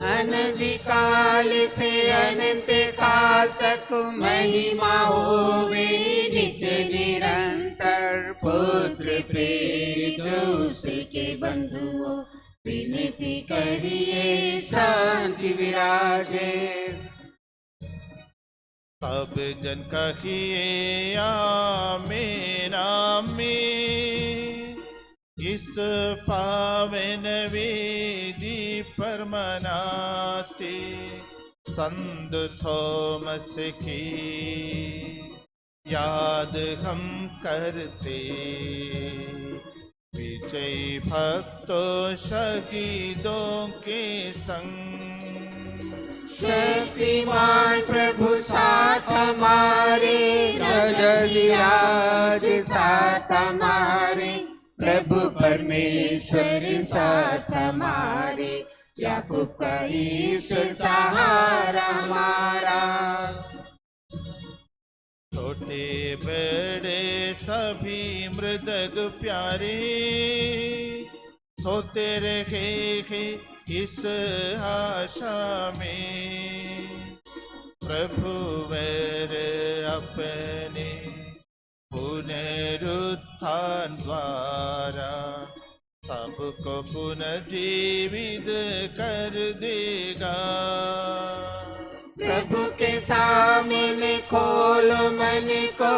अनधिकाल से अनंत काल तक महिमा होवे नित्य निरंतर। पुत्र प्रेरित उसके बंधुओं विनती करिए शांति विराजे। सब जन कहिए आमीन आमीन। इस पावन वेदी पर मनाते संत थोमस की याद हम करते। विजयी भक्तों शहीदों के संग। शक्तिमान प्रभु साथ हमारे, राज साथ हमारे। प्रभु परमेश्वर साथ हमारे, याकूब का ईश्वर सहारा हमारा। छोटे बड़े सभी मृदग प्यारे, सोते रहे इस आशा में। प्रभु वर अपने पुनरुत्थान द्वारा सबको पुनर्जीवित कर देगा। प्रभु के सामने खोलो मन को,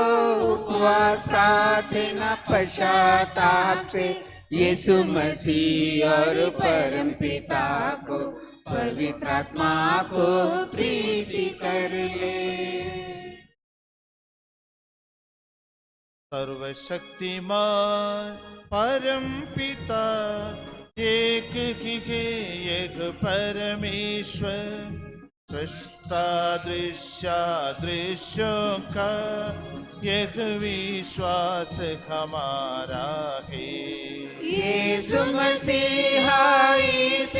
उपवास प्रार्थना पश्चाताप से। यीशु मसीह और परम पिता को, पवित्र आत्मा को प्रीति कर ले। सर्वशक्तिमान परम पिता एक ही है, एक परमेश्वर। सृष्टा दृश्यों का एक विश्वास हमारा है। यीशु मसीह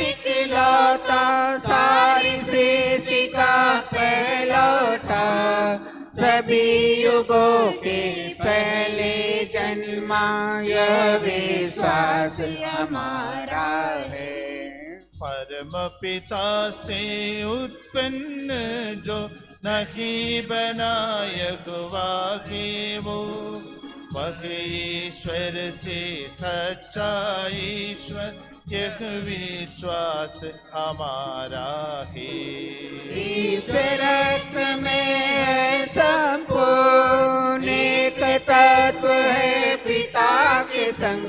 इकलौता, सारी सृष्टि का पहलौठा। सभी युगों के पहले जन्मा, यह विश्वास हमारा है। परम पिता से उत्पन्न जो नहीं बनायक वाहे वो, वह ईश्वर से सच्चा ईश्वर। यह विश्वास हमारा है। इस रक्त में संपूर्ण एक तत्व है पिता के संग।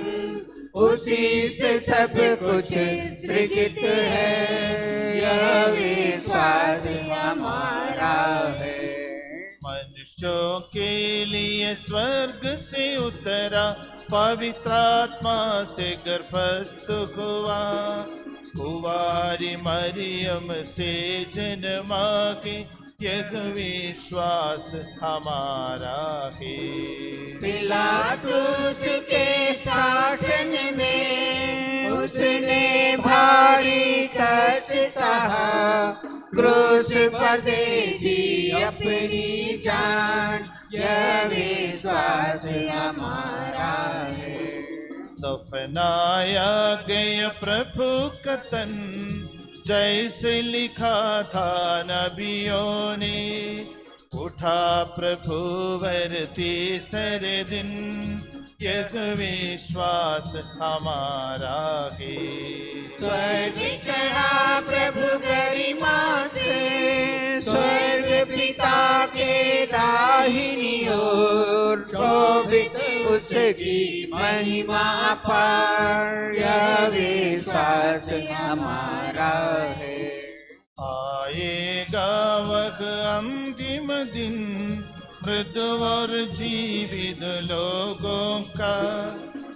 उसी से सब कुछ सृजित है, यह विश्वास हमारा है। मनुष्यों के लिए स्वर्ग से उतरा, पवित्र आत्मा से गर्भस्थ हुआ, कुंवारी मरियम से जन्मा के, यह विश्वास हमारा है। पिलातुस के शासन में उसने भारी कष्ट सहा, क्रूस पर दे दी अपनी जान, यह विश्वास हमारा है। दफनाया गया प्रभु का तन, जैसे लिखा था नबियों ने, उठा प्रभु वर तीसरे दिन, यह विश्वास हमारा है। स्वर्ग चढ़ा प्रभु गरिमा से, स्वर्ग पिता के दाहिनी ओर, शोभित उसकी महिमा पर, यह विश्वास हमारा है। आएगा वह अंतिम दिन, मृत और जीवित लोगों का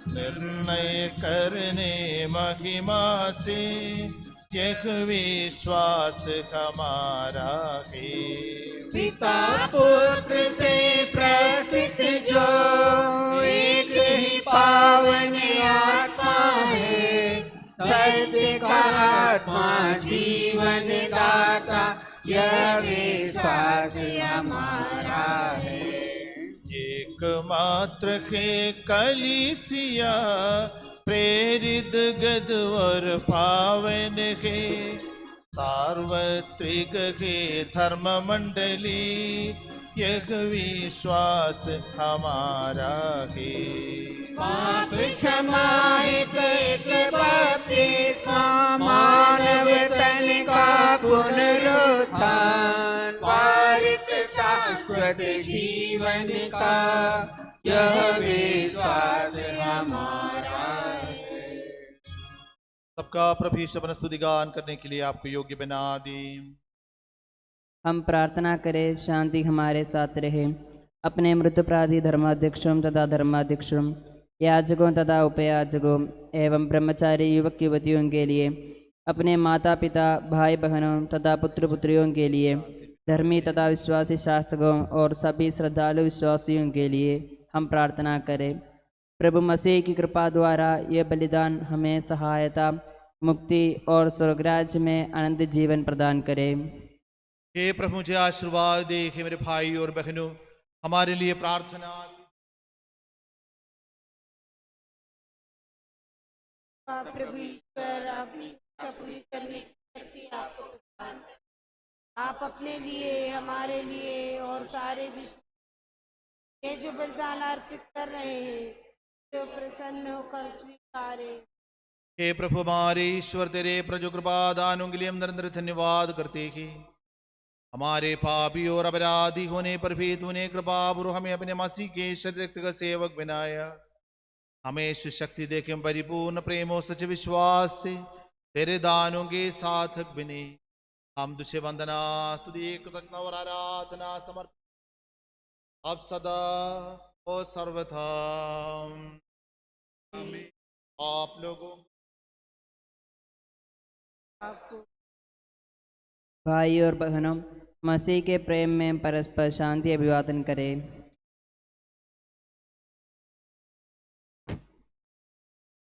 निर्णय करने महिमा से, यह विश्वास हमारा है। पिता पुत्र से प्रसिद्ध जो एक ही पावन आत्मा है, सत्य का आत्मा जीवन दाता, यह विश्वास हमारा है। एकमात्र के कलीसिया, प्रेरित गद और पावन के, सार्वत्रिक के धर्म मंडली, यह विश्वास हमारा है। पाप क्षमा एक बपतिस्मा, मानव तन का पुनरुत्थान, वारिस शाश्वत जीवन का, यह विश्वास हमारा है। सबका प्रभु यीशु अपना स्तुति गान करने के लिए आपको योग्य बना दे। हम प्रार्थना करें, शांति हमारे साथ रहे। अपने मृतप्राधी धर्माध्यक्षों तथा धर्माध्यक्षों, याजकों तथा उपयाजकों एवं ब्रह्मचारी युवक युवतियों के लिए, अपने माता पिता भाई बहनों तथा पुत्र पुत्रियों के लिए, धर्मी तथा विश्वासी शासकों और सभी श्रद्धालु विश्वासियों के लिए हम प्रार्थना करें। प्रभु मसीह की कृपा द्वारा यह बलिदान हमें सहायता, मुक्ति और स्वर्गराज्य में आनंद जीवन प्रदान करे। हे प्रभु मुझे आशीर्वाद दे। हे मेरे भाई और बहनों, हमारे लिए प्रार्थना। प्रभु ईश्वर, अपनी इच्छा पूरी करने की शक्ति आपको प्रदान करें। आप अपने लिए, हमारे लिए और सारे विश्व ये जो बलिदान अर्पित कर रहे हैं, जो प्रसन्न होकर स्वीकारे। हे प्रभु हमारे ईश्वर, तेरे प्रजो कृपा दानों के लिए हम निरंतर धन्यवाद करते हैं। हमारे पापी और अपराधी होने पर भी तूने कृपा पूर्वक हमें अपने मसीह के शरीर का सेवक बनाया। हमें शक्ति दे के हम परिपूर्ण प्रेम और सच्चे विश्वास से तेरे दानों के सार्थक बने। हम तुझे वंदना, स्तुति, कृतज्ञता और आराधना समर्पित अब सदा और सर्वथा। आप लोगों भाई और बहनों, मसीह के प्रेम में परस्पर शांति अभिवादन करें।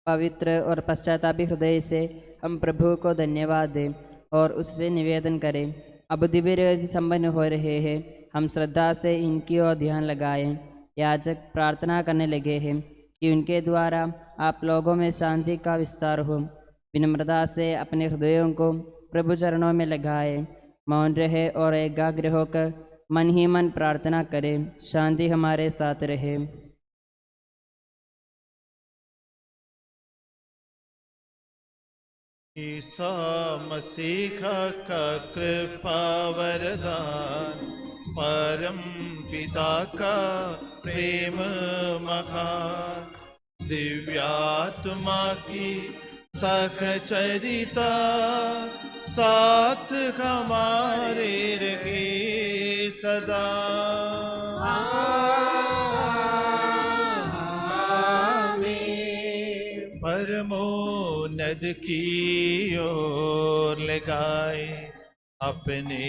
पवित्र और पश्चातापी हृदय से हम प्रभु को धन्यवाद दें और उससे निवेदन करें। अब दिव्य रहस्य संपन्न हो रहे हैं, हम श्रद्धा से इनकी ओर ध्यान लगाएं। याजक प्रार्थना करने लगे हैं कि उनके द्वारा आप लोगों में शांति का विस्तार हो। विनम्रता से अपने हृदयों को प्रभु चरणों में लगाएं, मौन रहे और एकाग्र होकर मन ही मन प्रार्थना करें। शांति हमारे साथ रहे। ईसा मसीह का कृपा वरदान, परम पिता का प्रेम मकान, दिव्यात्मा की सहचरिता साथ हमारे रहे सदा। परमोन्नत की ओर लगाए अपने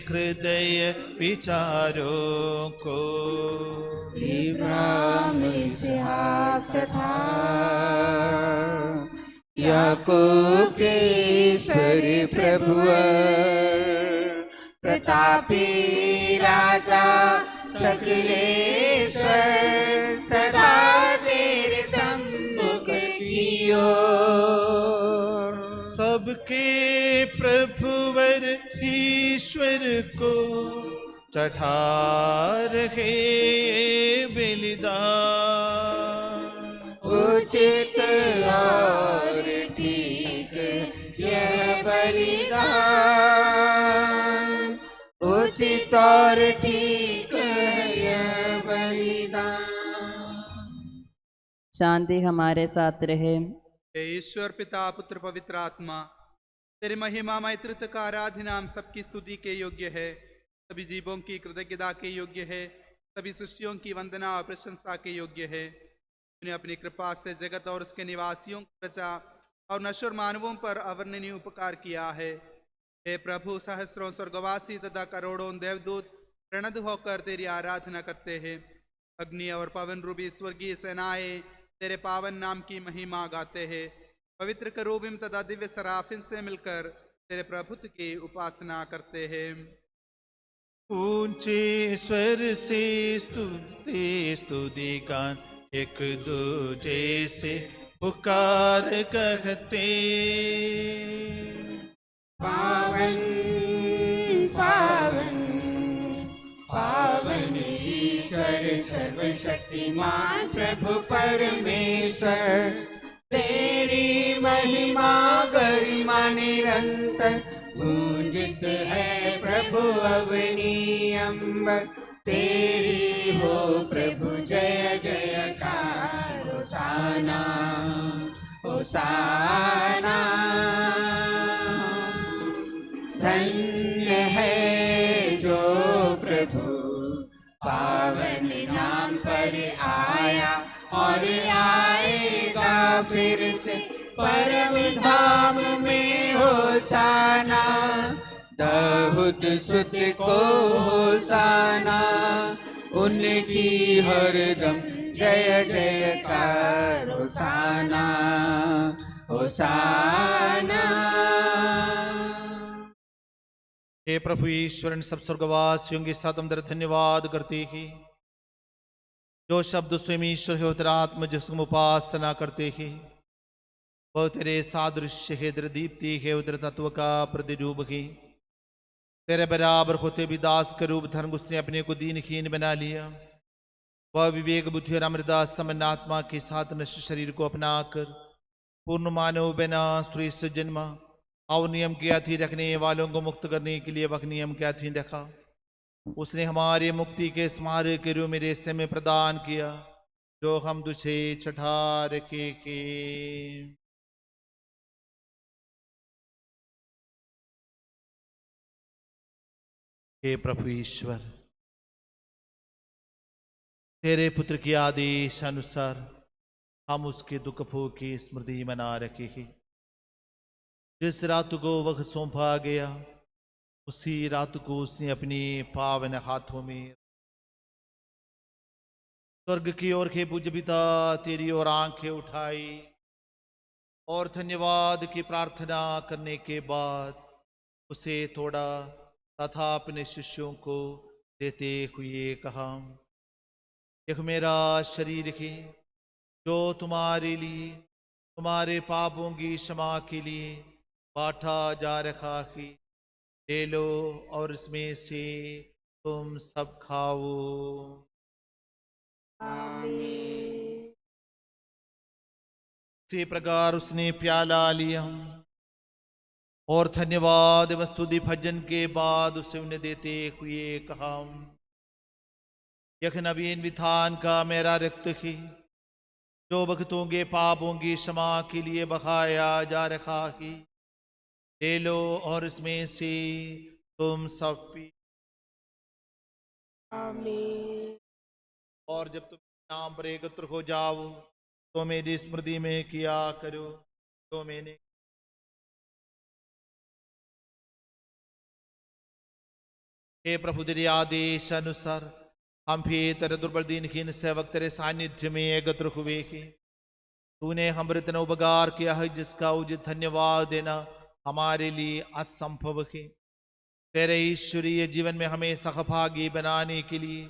हृदय विचारों को। इब्राहिम इसहाक तथा याकूब के ईश्वर प्रभुवर प्रतापी राजा सकलेश्वर सदा तेरे सम्मुख की ओर। सबके प्रभुवर ईश्वर को चढ़ा रहे बलिदान। उचित और ठीक यह बलिदान, उचित और ठीक यह बलिदान। शांति हमारे साथ रहे। हे ईश्वर पिता पुत्र पवित्र आत्मा, तेरे महिमामय त्रित्व का आराध्य नाम सबकी स्तुति के योग्य है, सभी जीवों की कृतज्ञता के योग्य है, सभी सृष्टियों की वंदना और प्रशंसा के योग्य है। तूने अपनी कृपा से जगत और उसके निवासियों को रचा और नश्वर मानवों पर अवर्णनीय उपकार किया है। हे प्रभु, सहस्रों स्वर्गवासी तथा करोड़ों देवदूत प्रणत होकर तेरी आराधना करते हैं। अग्नि और पवन रूपी स्वर्गीय सेनाएं तेरे पावन नाम की महिमा गाते हैं। पवित्र करूबिम तथा दिव्य सराफिन से मिलकर तेरे प्रभुत्व की उपासना करते हैं। ऊंचे स्वर से स्तुति गान एक दूजे से पुकार कहते। पावन पावन पावन ईश्वर सर्वशक्तिमान प्रभु परमेश्वर, तेरी महिमा गरिमा निरंतर गूंजित है प्रभु अवनी अंबर। तेरी हो प्रभु जय जयकार, होसाना होसाना। धन्य है जो प्रभु पावन नाम पर आया और आएगा फिर से परम धाम में। होसाना दाऊद सुत को होसाना, उनकी हरदम जय जयकार। होसाना होसाना। हे प्रभु ईश्वर, इन सब स्वर्गवासियों के साथ हम तेरा धन्यवाद करते हैं जो शब्द स्वयं ईश्वर है, तेरा आत्मा जिसको हम उपासना करते हैं वह तेरे सादृश्य है, तेरे दीप्ति है, तेरे तत्व का प्रतिरूप है। तेरे बराबर होते भी दास के रूप धर्म उसने अपने को दीनहीन बना लिया। वह विवेक बुद्धि और अमृता संपन्न आत्मा के साथ नश्वर शरीर को अपनाकर पूर्ण मानव बना, स्त्री से जन्मा और नियम के अधीन रखने वालों को मुक्त करने के लिए वह नियम के अधीन रखा। उसने हमारे मुक्ति के स्मारक के रूप में रेशे में प्रदान किया जो हम तुझे चढ़ा रखे के। हे प्रभु ईश्वर, तेरे पुत्र के आदेश अनुसार हम उसके दुख भोग की स्मृति मना रखे हैं। जिस रात को वह सौंपा गया उसी रात को उसने अपने पावन हाथों में स्वर्ग की ओर के पूज्य पिता तेरी ओर आंखें उठाई और धन्यवाद की प्रार्थना करने के बाद उसे तोड़ा तथा अपने शिष्यों को देते हुए कहा, यह मेरा शरीर है जो तुम्हारे लिए तुम्हारे पापों की क्षमा के लिए बांटा जा रखा है। ले लो और इसमें से तुम सब खाओ। इसी प्रकार उसने प्याला लिया और धन्यवाद स्तुति भजन के बाद उसे उन्हें देते हुए कहा, यह नवीन विधान का मेरा रक्त है जो भक्तों के पापों की क्षमा के लिए बहाया जा रखा है, ले लो और इसमें से तुम सब पी। आमीन। और जब तुम नाम पर एकत्र हो जाओ तो मेरी स्मृति में किया करो। तो मैंने हे प्रभु तेरे आदेश अनुसार हम भी तेरे दुर्बल दीनहीन सेवक तेरे सानिध्य में एकत्र हुए हैं। तूने हम इतना उपकार किया है जिसका उचित धन्यवाद देना हमारे लिए असंभव है। तेरे ईश्वरीय जीवन में हमें सहभागी बनाने के लिए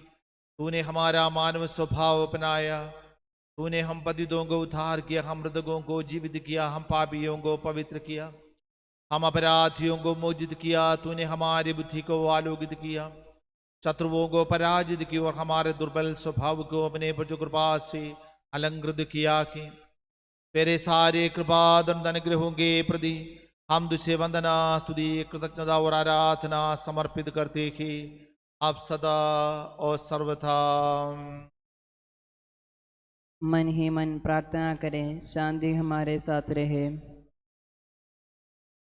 तूने हमारा मानव स्वभाव अपनाया। तूने हम पतितों को उद्धार किया, हम मृतकों को जीवित किया, हम पापियों को पवित्र किया, हम अपराधियों को मोचित किया। तूने हमारी बुद्धि को आलोकित किया, शत्रुओं को पराजित किया और हमारे दुर्बल स्वभाव को अपने प्रभु कृपा से अलंकृत किया कि तेरे सारे कृपा दंड अनुग्रहों के प्रति हम तुझे वंदना, स्तुति, कृतज्ञता और आराधना समर्पित करते हैं अब सदा और सर्वथा। मन ही मन प्रार्थना करें, शांति हमारे साथ रहे।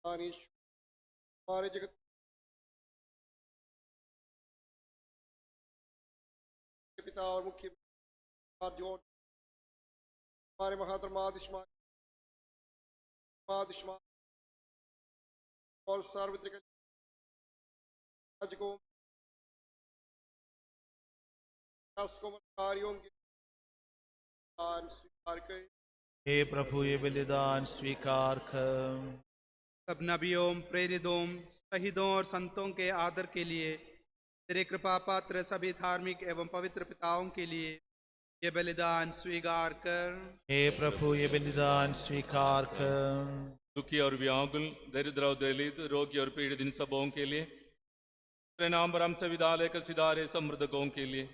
हमारे जगत के पिता और मुख्य जो हमारे महाधर्मादिशमा और सार्वत्रिक को कार्यों के दान स्वीकार करें। हे प्रभु ये बलिदान स्वीकार कर। सब नबियों, प्रेरितों, शहीदों और संतों के आदर के लिए तेरे कृपा पात्र सभी धार्मिक एवं पवित्र पिताओं के लिए ये बलिदान स्वीकार कर। हे प्रभु ये बलिदान स्वीकार कर। दुखी और व्याकुल, दरिद्र और दलित, रोगी और पीड़ित इन सबों के लिए, तेरे नाम पर हमसे विदा लेकर सिधारे समृद्धकों के लिए,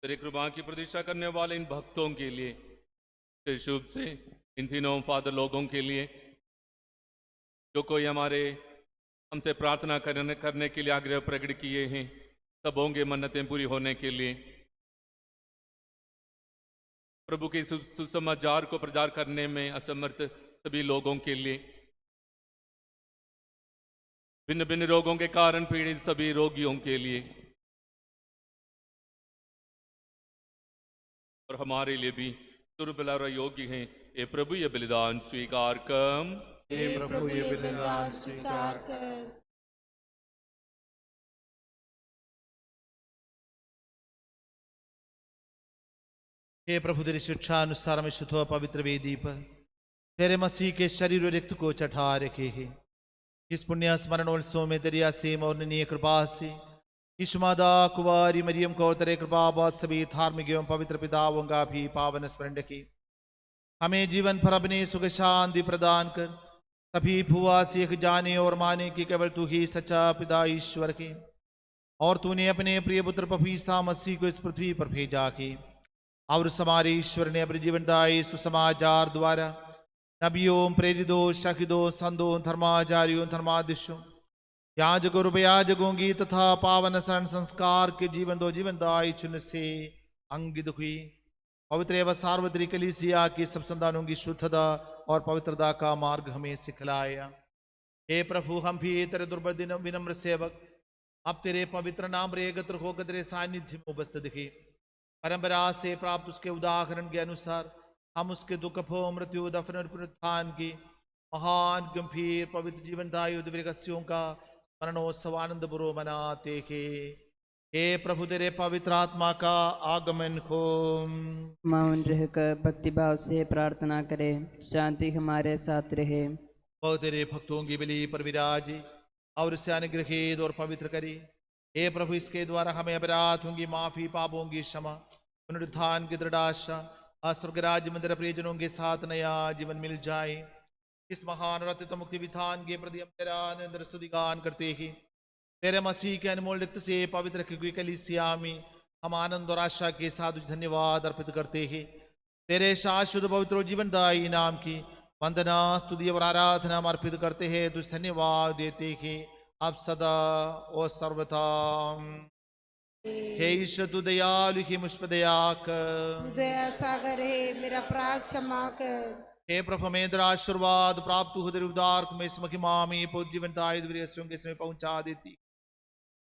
तेरे कृपा की प्रतीक्षा करने वाले इन भक्तों के लिए, तेरे शुभ से इन तीनों फादर लोगों के लिए, जो कोई हमसे प्रार्थना करने के लिए आग्रह प्रकट किए हैं, सबों की मन्नतें पूरी होने के लिए, प्रभु के सुसमाचार को प्रचार करने में असमर्थ सभी लोगों के लिए, भिन्न भिन्न रोगों के कारण पीड़ित सभी रोगियों के लिए, और हमारे लिए भी दुर्बल और योग्य हैं। ये प्रभु ये बलिदान स्वीकार कर। हे प्रभु ये बलिदान स्वीकार कर। हे प्रभु तेरी शिक्षा अनुसार हमें शुद्ध और पवित्र वेदी पर तेरे मसीह के शरीर और रक्त को चढ़ा रखे हैं। इस पुण्य स्मरणोत्सव में तेरी असीम और निनीय कृपा से यीशु माता कुंवारी मरियम को तेरे कृपा बहुत सभी धार्मिक एवं पवित्र पिताओं का भी पावन स्मरण रखे। हमें जीवन भर अपने सुख शांति प्रदान कर सभी भुआ सीख जाने और माने कि केवल तू ही सच्चा पिता ईश्वर के, और तूने अपने प्रिय पुत्र प्रभु ईसा मसीह को इस पृथ्वी पर भेजा के और हमारे ईश्वर ने अपने जीवनदायी सुसमाचार द्वारा नबियों, प्रेरितों, शहीदों, संतों, धर्माचार्यों, धर्माधीशों, याजकों, उपयाजकों की तथा पावन शरण संस्कार के जीवन दो जीवनदायी चिन्ह से अंकित हुई पवित्र एवं सार्वत्रिक कलीसिया की सब संतानों की शुद्धता और पवित्रता का मार्ग हमें सिखलाया। हे प्रभु, हम भी तेरे दुर्बल विनम्र सेवक अब तेरे पवित्र नाम पर एकत्र होकर तेरे सानिध्य में उपस्थित दिखे। परंपरा से प्राप्त उसके उदाहरण के अनुसार हम उसके दुख, भोग, मृत्यु, दफन और पुनरुत्थान की महान गंभीर पवित्र जीवनदायी उद्वेगस्यों का स्मरणोत्सव आनंद पूर्वक मनाते हैं। हे प्रभु, तेरे पवित्र आत्मा का आगमन हो। मौन रहकर भक्तिभाव से प्रार्थना करें, शांति हमारे साथ रहे। वह तेरे भक्तों की बलि पर विराजे और इसे अनुग्रहित और पवित्र करे। हे प्रभु, इसके द्वारा हमें अपराधों की माफी, पापों की क्षमा, पुनरुत्थान की दृढ़ आशा, स्वर्ग राज्य में तेरे प्रियजनों के साथ नया जीवन मिल जाए। इस महान और अत्यंत मुक्ति विधान के प्रति हम तेरा निरंतर स्तुति गान करते हैं। तेरे मसीह के अनमोल रक्त से पवित्र रखी हुई कलीसिया में हम आनंद और आशा के साथ धन्यवाद अर्पित करते हैं। तेरे शाश्वत पवित्र और जीवनदायी नाम की वंदना, स्तुति और आराधना हम अर्पित करते हैं। तुझ धन्यवाद देते हैं अब सदा और सर्वथा। हे ईश्वर तू दयालु ही मुझ पर दया कर। तू दया सागर है, मेरा अपराध क्षमा कर। हे प्रभु में तेरा आशीर्वाद प्राप्त हो तेरे उदार में इस महिमा में पूज्य जीवनदायी दिव्य के समय पहुंचा देती।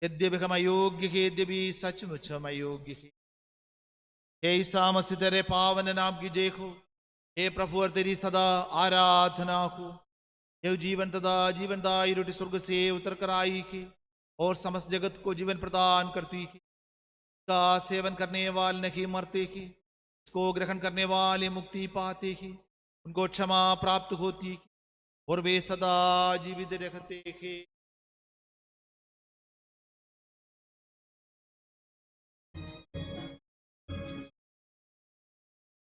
यद्यपि हम अयोग्य है, यद्यपि सचमुच हम अयोग्य है। हे ईसा मसीह तेरे पावन नाम की जय हो। हे प्रभु और तेरी सदा आराधना हो। हे जीवन तथा जीवनदायी रोटी स्वर्ग से उतर कर आई है और समस्त जगत को जीवन प्रदान करती है। इसका सेवन करने वाले नहीं मरते हैं, इसको ग्रहण करने वाले मुक्ति पाते हैं, उनको क्षमा प्राप्त होती है और वे सदा जीवित रहते हैं।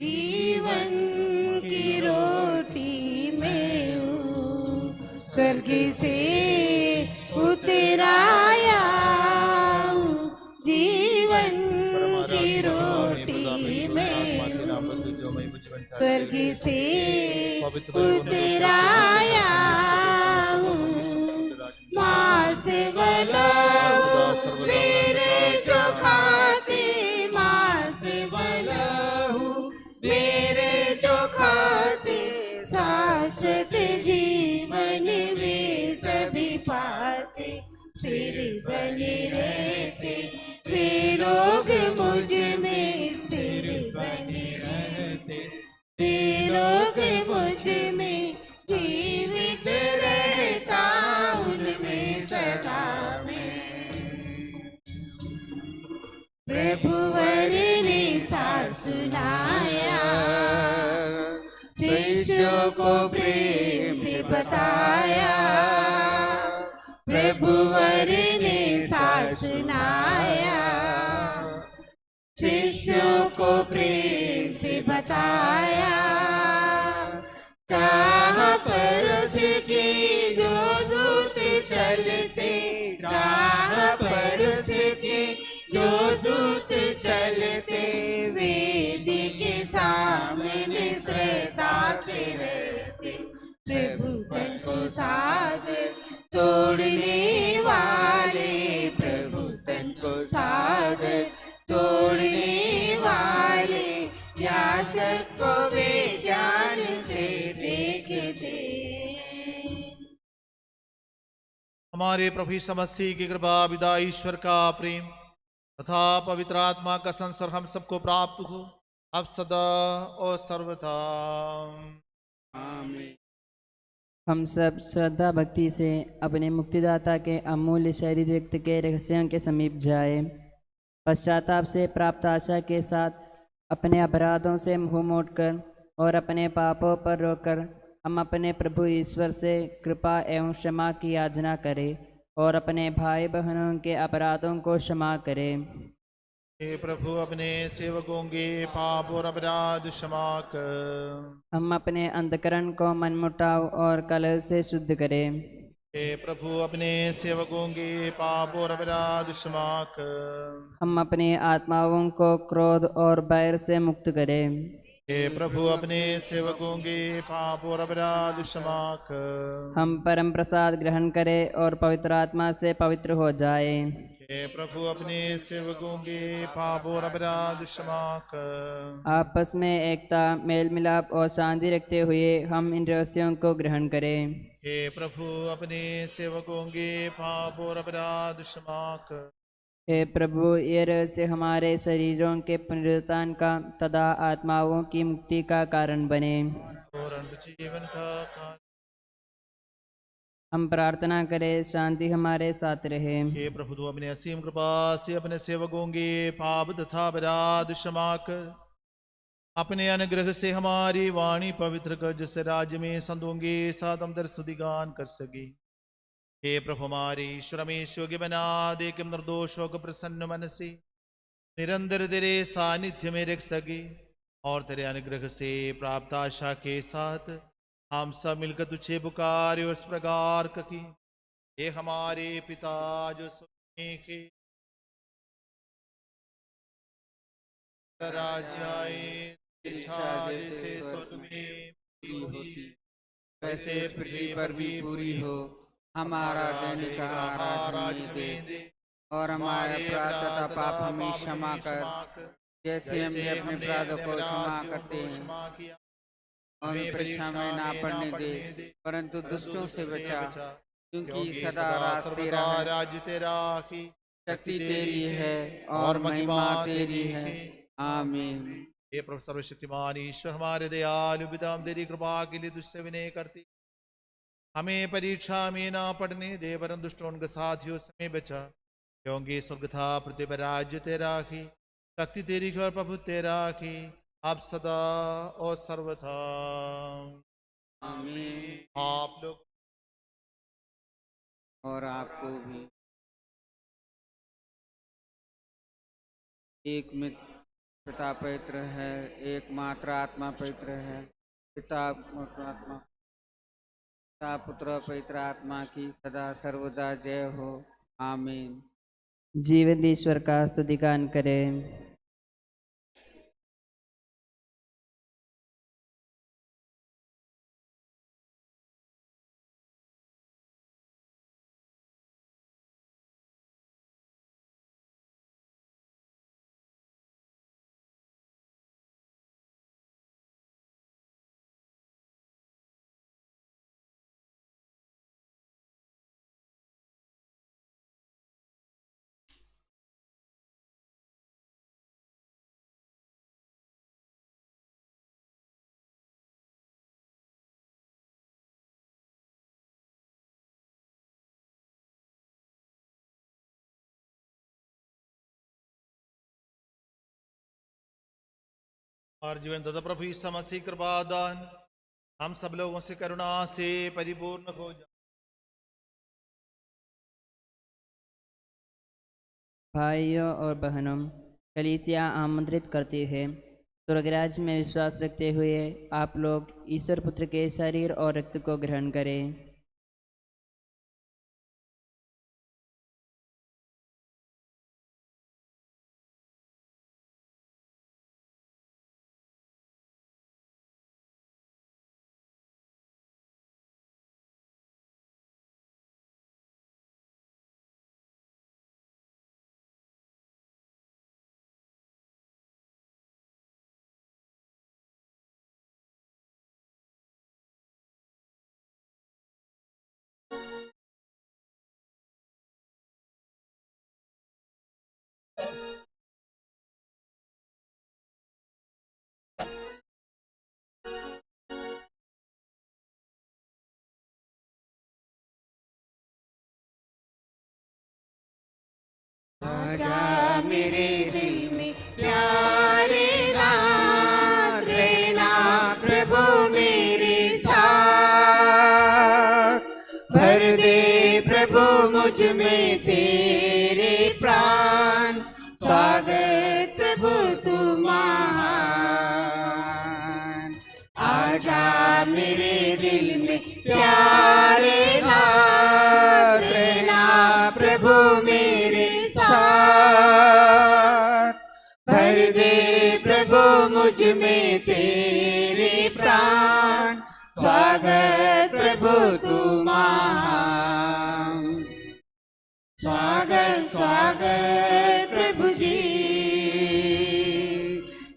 जीवन की रोटी मैं हूँ, स्वर्ग से उतराया हूँ। जीवन की रोटी मैं हूँ, स्वर्ग से उतराया हूँ। मांस वाला हूँ मेरे जो खाते, मांस वाला हूँ मेरे जो खाते, शाश्वत जीवन वे सभी पाते। फिर बने रहते वे लोग मुझ में, फिर बने रहते वे लोग मुझ में। जीवित रहता उनमें सदा में। प्रभुवर ने साथ सुनाया, शिष्यों को प्रेम से बताया। प्रभुवर ने साथ सुनाया, शिष्यों को प्रेम से बताया। जहाँ पर उसके जो दूत चलते, जहाँ पर उसके जो दूत चलते, वेदी के सामने श्रद्धा से रहते। प्रभु तन को साथ तोड़ने वाले, प्रभु तन को साथ तोड़ने वाले, याजक को वे ध्यान से देखते। हमारे प्रभु यीशु मसीह की कृपा, पिता ईश्वर का प्रेम तथा पवित्र आत्मा का संसर्ग हम सबको प्राप्त हो, अब सदा और सर्वथा। आमीन। हम सब श्रद्धा भक्ति से अपने मुक्तिदाता के अमूल्य शरीर रक्त के रहस्यों के समीप जाए। पश्चाताप से प्राप्त आशा के साथ अपने अपराधों से मुँह मोड़कर और अपने पापों पर रोकर हम अपने प्रभु ईश्वर से कृपा एवं क्षमा की याचना करें और अपने भाई बहनों के अपराधों को क्षमा करें। हे प्रभु अपने सेवकों के पाप और अपराध क्षमा कर। हम अपने अंतकरण को मनमुटाव और कलह से शुद्ध करें। हे प्रभु अपने सेवकों के पाप और अपराध क्षमा कर। हम अपनी आत्माओं को क्रोध और बैर से मुक्त करें। हे प्रभु अपने सेवकों के पाप और अपराध क्षमा कर। हम परम प्रसाद ग्रहण करें और पवित्र आत्मा से पवित्र हो जाएं। हे प्रभु अपने सेवकों के पाप और अपराध क्षमा कर। आपस में एकता, मेल मिलाप और शांति रखते हुए हम इन रहस्यों को ग्रहण करें। हे प्रभु अपने सेवकों के पाप और अपराध क्षमा कर। हे प्रभु, ये रहस्य हमारे शरीरों के पुनरुत्थान का तथा आत्माओं की मुक्ति का कारण बने। और अनंत जीवन का कारण। हम प्रार्थना करें, शांति हमारे साथ रहे। हे प्रभु तू अपने असीम कृपा से अपने सेवकों के पाप तथा अपराध क्षमा कर। अपने अनुग्रह से हमारी वाणी पवित्र कर, जिससे राज्य में संतों के साथ हम दर स्तुति गान कर सके। हे प्रभु हमारे ईश्वर हमें योग्य बना दे कि हम निर्दोष होकर प्रसन्न मन से निरंतर तेरे सानिध्य में रख सके और तेरे अनुग्रह से प्राप्त आशा के साथ हम सब मिलकर तुझे पुकारे और इस प्रकार कही। हे हमारे पिता जो स्वर्ग में है, राज्य आए, इच्छा जैसे स्वर्ग में पूरी होती वैसे पृथ्वी पर भी पूरी हो। हमारा दैनिक आहार आज हमें दे, और हमारे अपराध तथा पाप हमें क्षमा कर, जैसे हम भी अपने अपराधों को क्षमा करते हैं। और हमें परीक्षा में ना पड़ने दे, परंतु दुष्टों से बचा, क्योंकि सदा राज तेरा है, राज्य तेरा की शक्ति तेरी है और महिमा तेरी है। आमीन। हे प्रभु सर्वशक्तिमान ईश्वर, हमारे दयालु पिता, हम तेरी कृपा के लिए तुझसे विनय करते, हमें परीक्षा में ना पड़ने दे, वरन दुष्टों के साथियों से बचा, क्योंकि स्वर्ग था पृथ्वी पर राज्य तेरा की, शक्ति तेरी की और प्रभु तेरा की, अब सदा और सर्वथा। आमीन। आप लोग और आपको भी। एक मित्र पिता पवित्र है, एक मात्र आत्मा पवित्र है। पिता आत्मा, पिता पुत्र पवित्र आत्मा की सदा सर्वदा जय हो। आमीन। जीवंत ईश्वर का स्तुतिगान करें। और जीवन दाता प्रभु यीशु मसीह कृपा दान हम सब लोगों से करुणा से परिपूर्ण हो जाए। भाइयों और बहनों, कलीसिया आमंत्रित करती है, स्वर्गराज में विश्वास रखते हुए आप लोग ईश्वर पुत्र के शरीर और रक्त को ग्रहण करें। आजा मेरे दिल में प्यारे नाथ, रहना प्रभु मेरे साथ, भर दे प्रभु मुझ में तेरे प्राण, स्वागत प्रभु तू महान। आजा मेरे दिल में प्यारे नाथ, रहना प्रभु मेरे साथ, भर दे प्रभु मुझ में तेरे प्राण, स्वागत प्रभु तू महान। स्वागत स्वागत प्रभु जी,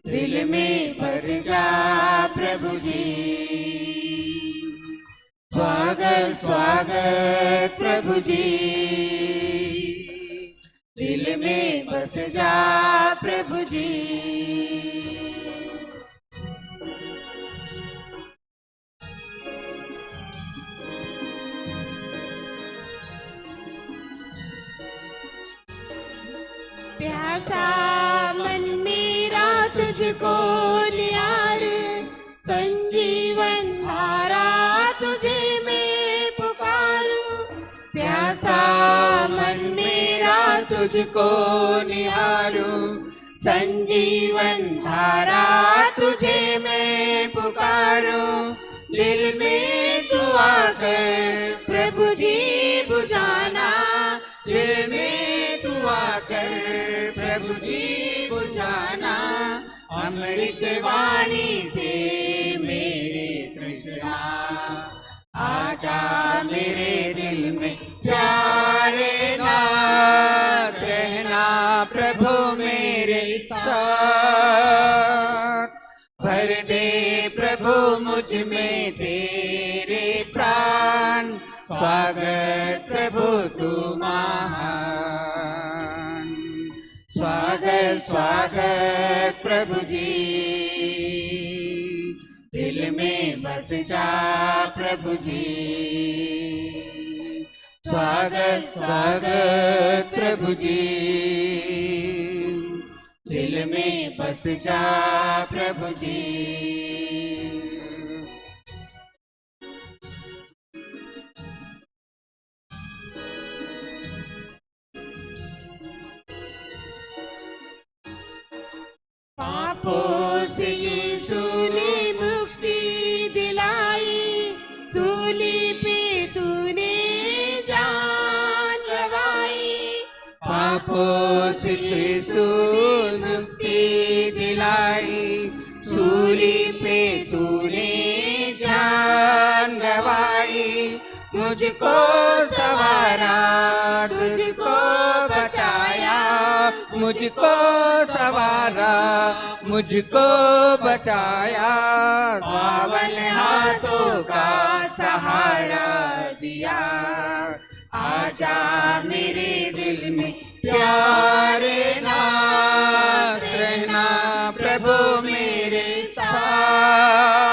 दिल में बस जा प्रभु जी। स्वागत स्वागत प्रभु जी, दिल में बस जा प्रभु जी। प्यासा मन मेरा तुझको निहारे, संजीवन धारा तुझे मैं पुकारूं। प्यासा मन मेरा तुझको निहारूं, संजीवन धारा तुझे मैं पुकारूं। दिल में तू आकर प्रभु जी बुझाना, दिल में तू आकर प्रभु जी बुझाना। अमृत वाणी से मेरे तृष्णा, आजा मेरे दिल में प्यारे नाथ, में तेरे प्राण, स्वागत प्रभु तू महान। स्वागत स्वागत प्रभु जी, दिल में बस जा प्रभु जी। स्वागत स्वागत प्रभु जी, दिल में बस जा प्रभु जी। पापों से यीशु ने मुक्ति दिलाई, सूली पे तूने जान गवाई। पापों से यीशु मुक्ति दिलाई, सूली पे तूने जान गवाई। मुझको सवारा, तुझको बचाया, मुझको सवारा, मुझको बचाया। पावन हाथों का सहारा दिया, आजा मेरे दिल में प्यारे नाथ रहना प्रभु मेरे साथ।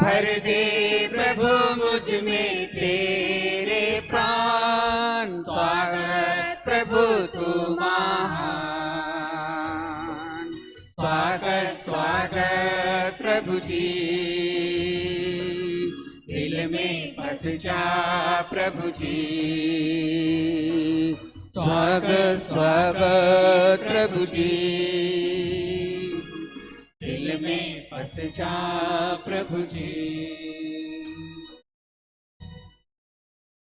भर दे प्रभु मुझ में तेरे प्राण, स्वागत प्रभु तू महान। स्वागत स्वागत प्रभु जी, दिल में बस जा प्रभु जी। स्वागत स्वागत प्रभु जी, दिल में बस जा प्रभु जी।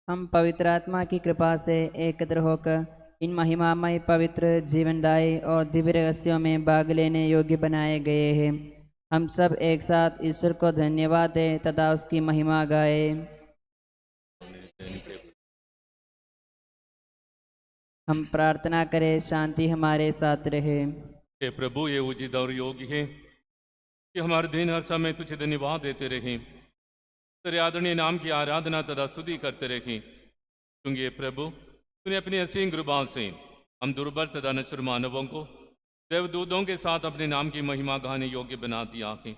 हम पवित्र आत्मा की कृपा से एकत्र होकर इन महिमामय पवित्र जीवनदायी और दिव्य रहस्यों में भाग लेने योग्य बनाए गए हैं। हम सब एक साथ ईश्वर को धन्यवाद दें तथा उसकी महिमा गाएं। हम प्रार्थना करें, शांति हमारे साथ रहे। हे प्रभु, ये उचित और योग्य है कि हमारे दिन हर समय तुझे धन्यवाद देते रहें, तेरे आदरणीय नाम की आराधना तथा स्तुति करते रहें। क्योंकि ये प्रभु, तूने अपनी असीम कृपा से हम दुर्बल तथा नश्वर मानवों को देवदूतों के साथ अपने नाम की महिमा गाने योग्य बना दिया है,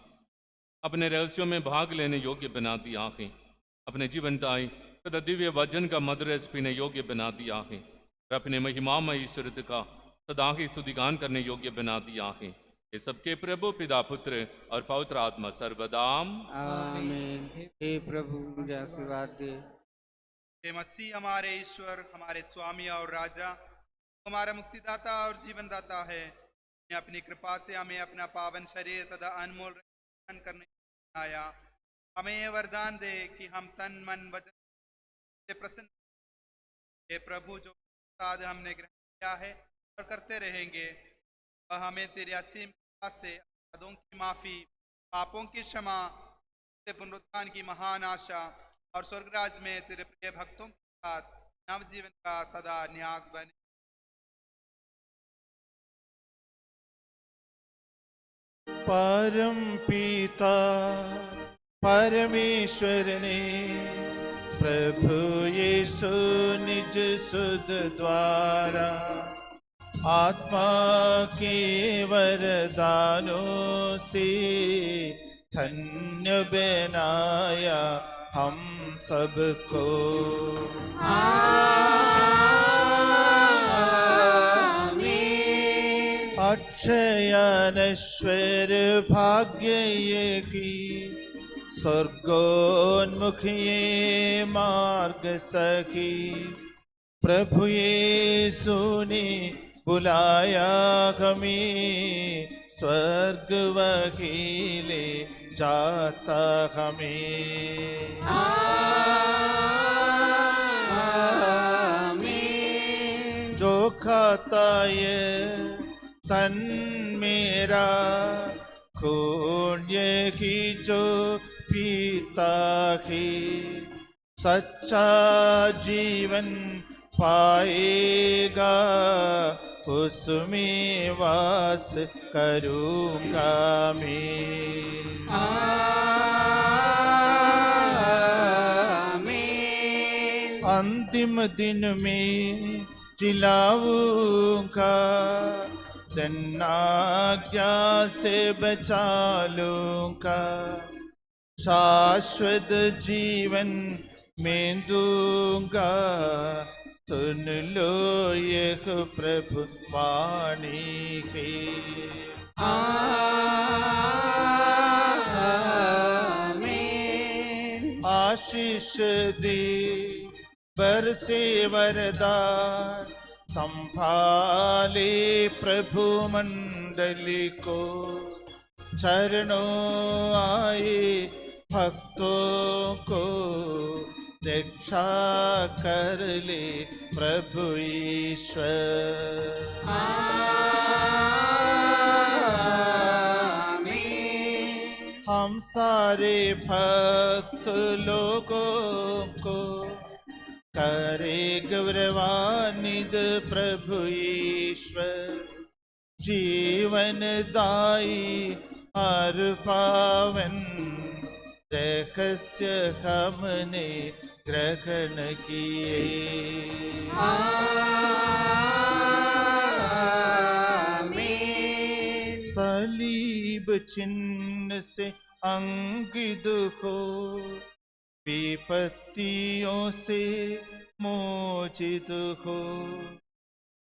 अपने रहस्यों में भाग लेने योग्य बना दिया है, अपने जीवनदायी तथा दिव्य वचन का मधुर रस पीने योग्य बना दिया है, और अपने महिमामय ईश्वरत्व का सदा ही स्तुतिगान करने योग्य बना दिया है। ये सबके प्रभु पिता पुत्र और पवित्र आत्मा सर्वदाम आमीन। हे प्रभु मुझे आशीर्वाद दे। हे मसीह हमारे ईश्वर, हमारे स्वामी और राजा, हमारा मुक्तिदाता और जीवनदाता है। ने अपनी कृपा से हमें अपना पावन शरीर तथा अनमोल रक्षण करने आया। हमें यह वरदान दे कि हम तन मन वचन से प्रसन्न। हे प्रभु, जो प्रसाद हमने ग्रहण किया है और करते रहेंगे, वह हमें तेरी असीम कृपा से अपराधों की माफी, पापों की क्षमा, पुनरुत्थान की महान आशा और स्वर्गराज में तेरे प्रिय भक्तों के साथ नवजीवन का सदा न्यास बने। परम पिता परमेश्वर ने प्रभु यीशु निज सुध द्वारा आत्मा के वरदानों से धन्य बनाया हम सबको। अक्षयानश्वर भाग्य ये की स्वर्गोन्मुख ये मार्ग सखी प्रभु यीशु ने बुलाया हमें स्वर्ग वकीले जाता हमें। जो खाता ये तन मेरा खून ये की जो पीता की सच्चा जीवन पाएगा, उसमें वास करूँगा मैं। अंतिम दिन में जिलाऊंगा, दन्नाज्ञा से बचा लूंगा, शाश्वत जीवन में दूंगा। सुन लो यह प्रभु वाणी के। आमीन। आशीष दे बरसे वरदान, संभाले प्रभु मंडली को, चरणों आए भक्तों को, रक्षा कर ले प्रभु ईश्वर। आमीन। हम सारे भक्त लोगों को करे गौरवान्वित प्रभु ईश्वर, जीवन दाई हर पावन रहस्य हमने ग्रहण किए। आमीन। सलीब चिन्ह से अंकित हो, विपत्तियों से मोचित हो,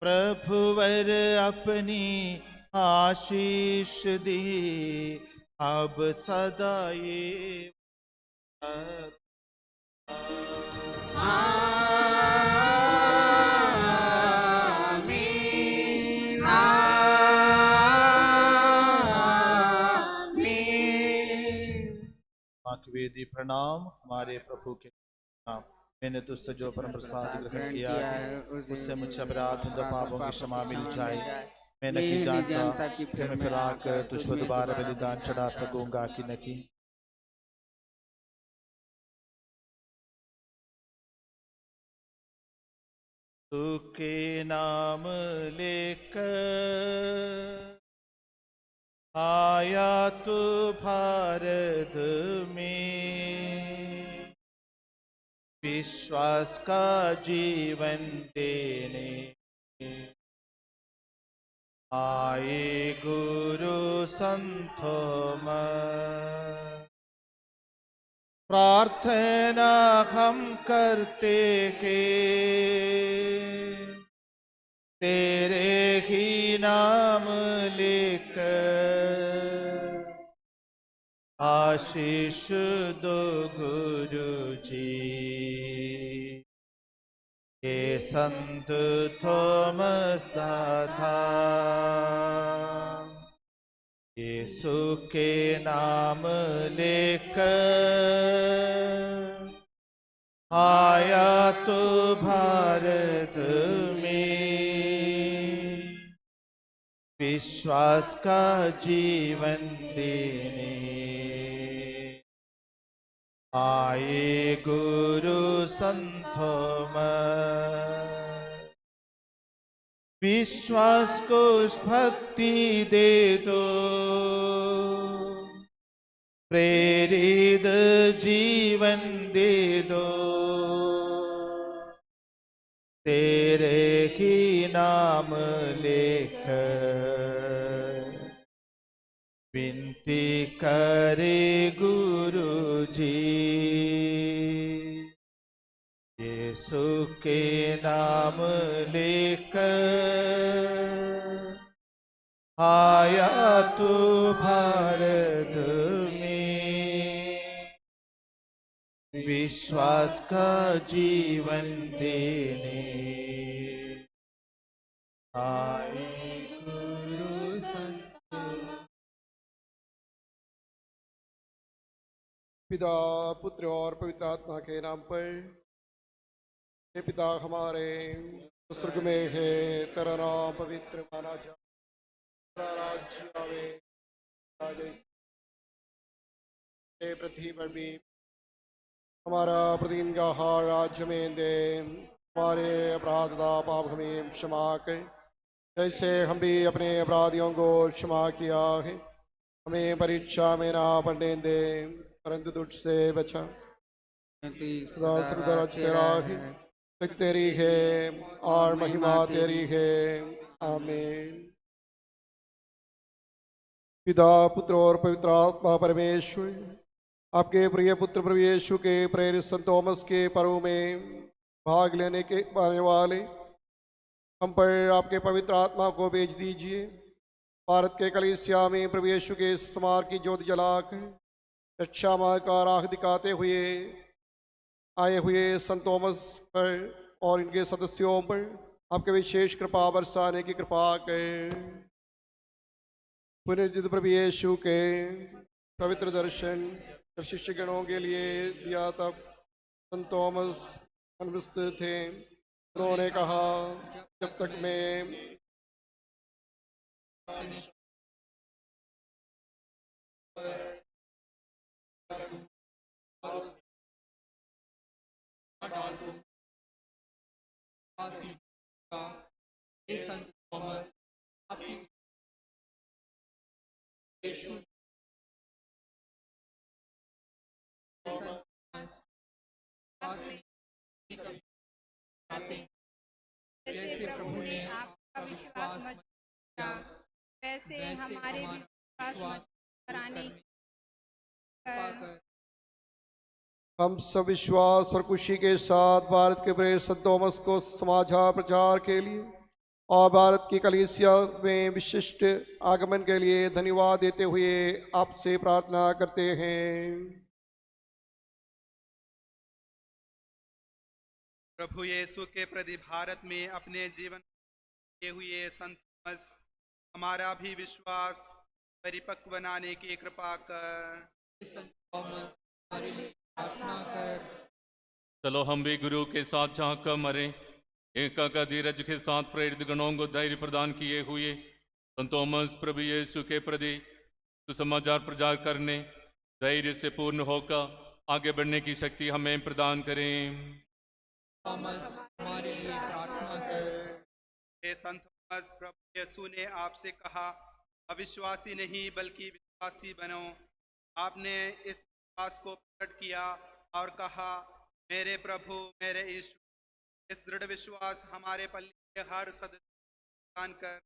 प्रभुवर अपनी आशीष दे, अब सदा ये आमीन। आमीन। माँ की वेदी प्रणाम। हमारे प्रभु के नाम। मैंने तुझसे जो परम प्रसाद ग्रहण किया है, उससे मुझे अपराध पापों की क्षमा मिल जाए। मैं नहीं जानता कि मैं फिर आकर तुझ पर दोबारा बलिदान चढ़ा सकूंगा कि नहीं। तू के नाम लेकर आया तू भारत में, विश्वास का जीवन देने आए गुरु संतों में। प्रार्थना हम करते के तेरे ही नाम लेकर, आशीष दो गुरु जी। ये संत थोमस दाता यीशु के नाम लेकर आया तो भारत में, विश्वास का जीवन देने आए गुरु संतों में। विश्वास को भक्ति दे दो, प्रेरित जीवन दे दो, तेरे ही नाम लेकर विनती करे गुरु जी। यीशु के नाम लेकर आया तू भारत में, विश्वास का जीवन देने आए गुरु संत। पिता पुत्र और पवित्र आत्मा के नाम पर। हे पिता हमारे स्वर्ग में है, तेरा नाम पवित्र माना जाए, तेरा राज्य आवे, हे पृथ्वी पर भी हमारा प्रतिदिन का आहार राज्य में दे, हमारे अपराध का पाप हमें क्षमा कर, जैसे हम भी अपने अपराधियों को क्षमा किया है। हमें परीक्षा में ना पड़ने दे, परंतु तुझ से बचा। सदा सर्वदा तेरा है, शक्ति तेरी है और महिमा तेरी है। आमीन। पिता पुत्र और पवित्र आत्मा परमेश्वर आपके प्रिय पुत्र प्रभु यीशु के प्रेरित संत थॉमस के पर्व में भाग लेने के आने वाले हम पर आपके पवित्र आत्मा को भेज दीजिए। भारत के कलीसिया में प्रभु यीशु के समार की ज्योति जलाकर रक्षा मार्ग का राह दिखाते हुए आए हुए संत थॉमस पर और इनके सदस्यों पर आपके विशेष कृपा बरसाने की कृपा करें। पुनर्जित प्रभु यीशु के पवित्र दर्शन जब शिष्यगणों के लिए दिया तब संत थॉमस अनुपस्थित थे। उन्होंने कहा, जब तक मैं जैसे प्रभु ने आपका विश्वास मजबूत किया, वैसे हमारे भी विश्वास मजबूत कराने कर हम सब विश्वास और खुशी के साथ भारत के प्रेरित संत थॉमस को समाचार प्रचार के लिए और भारत की कलीसिया में विशिष्ट आगमन के लिए धन्यवाद देते हुए आपसे प्रार्थना करते हैं। प्रभु यीशु के प्रति भारत में अपने जीवन किए हुए संत थॉमस हमारा भी विश्वास परिपक्व बनाने की कृपा कर। चलो हम भी गुरु के साथ चाक कर मरे। एका का धीरज के साथ प्रेरित गणों को धैर्य प्रदान किए हुए संत थॉमस प्रभु यीशु के प्रति सुसमाचार प्रचार करने धैर्य से पूर्ण होकर आगे बढ़ने की शक्ति हमें प्रदान करें। हमारे लिए प्रार्थना कर। हे संत थॉमस, प्रभु यीशु ने आपसे कहा, अविश्वासी नहीं बल्कि विश्वासी बनो। आपने इस विश्वास को प्रकट किया और कहा, मेरे प्रभु मेरे ईश्वर। इस दृढ़ विश्वास हमारे पल्ले के हर सदस्य प्रदान कर,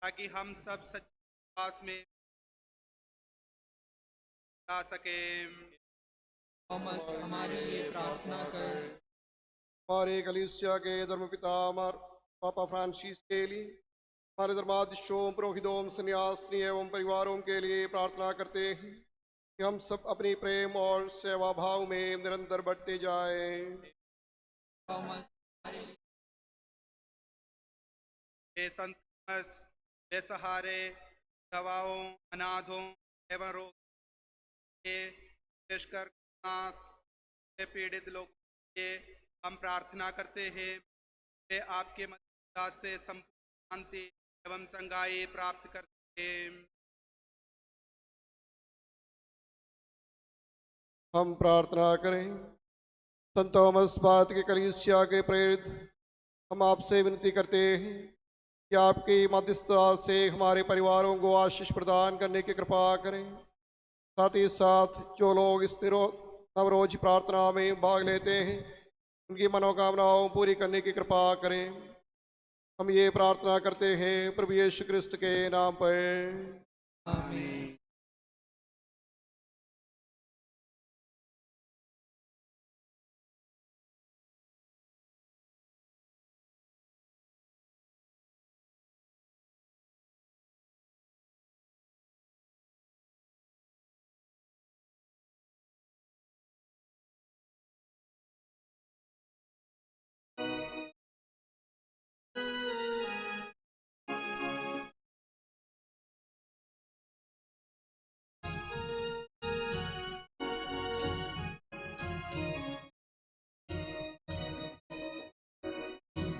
ताकि हम सब सच्चे विश्वास में जा सके। थॉमस हमारे लिए प्रार्थना कर। हमारे कलीसिया के धर्मपिता पापा फ्रांसिस के लिए, हमारे धर्माधीशों, पुरोहितों, सन्यासिनी एवं परिवारों के लिए प्रार्थना करते हैं कि हम सब अपनी प्रेम और सेवा भाव में निरंतर बढ़ते जाएं। हे संत थॉमस, बेसहारे, दवाओं, अनाथों एवं रोग के विशेषकर पीड़ित लोगों के लिए हम प्रार्थना करते हैं। वे आपके मदद से संपूर्ण शांति एवं चंगाई प्राप्त करते हैं। हम प्रार्थना करें। संत थॉमस भारत के कलीसिया के प्रेरित, हम आपसे विनती करते हैं कि आपकी मध्यस्थता से हमारे परिवारों को आशीष प्रदान करने की कृपा करें। साथ ही साथ जो लोग इस नवरोज प्रार्थना में भाग लेते हैं, उनकी मनोकामनाओं पूरी करने की कृपा करें। हम ये प्रार्थना करते हैं प्रभु यीशु क्रिस्त के नाम पर। आमीन।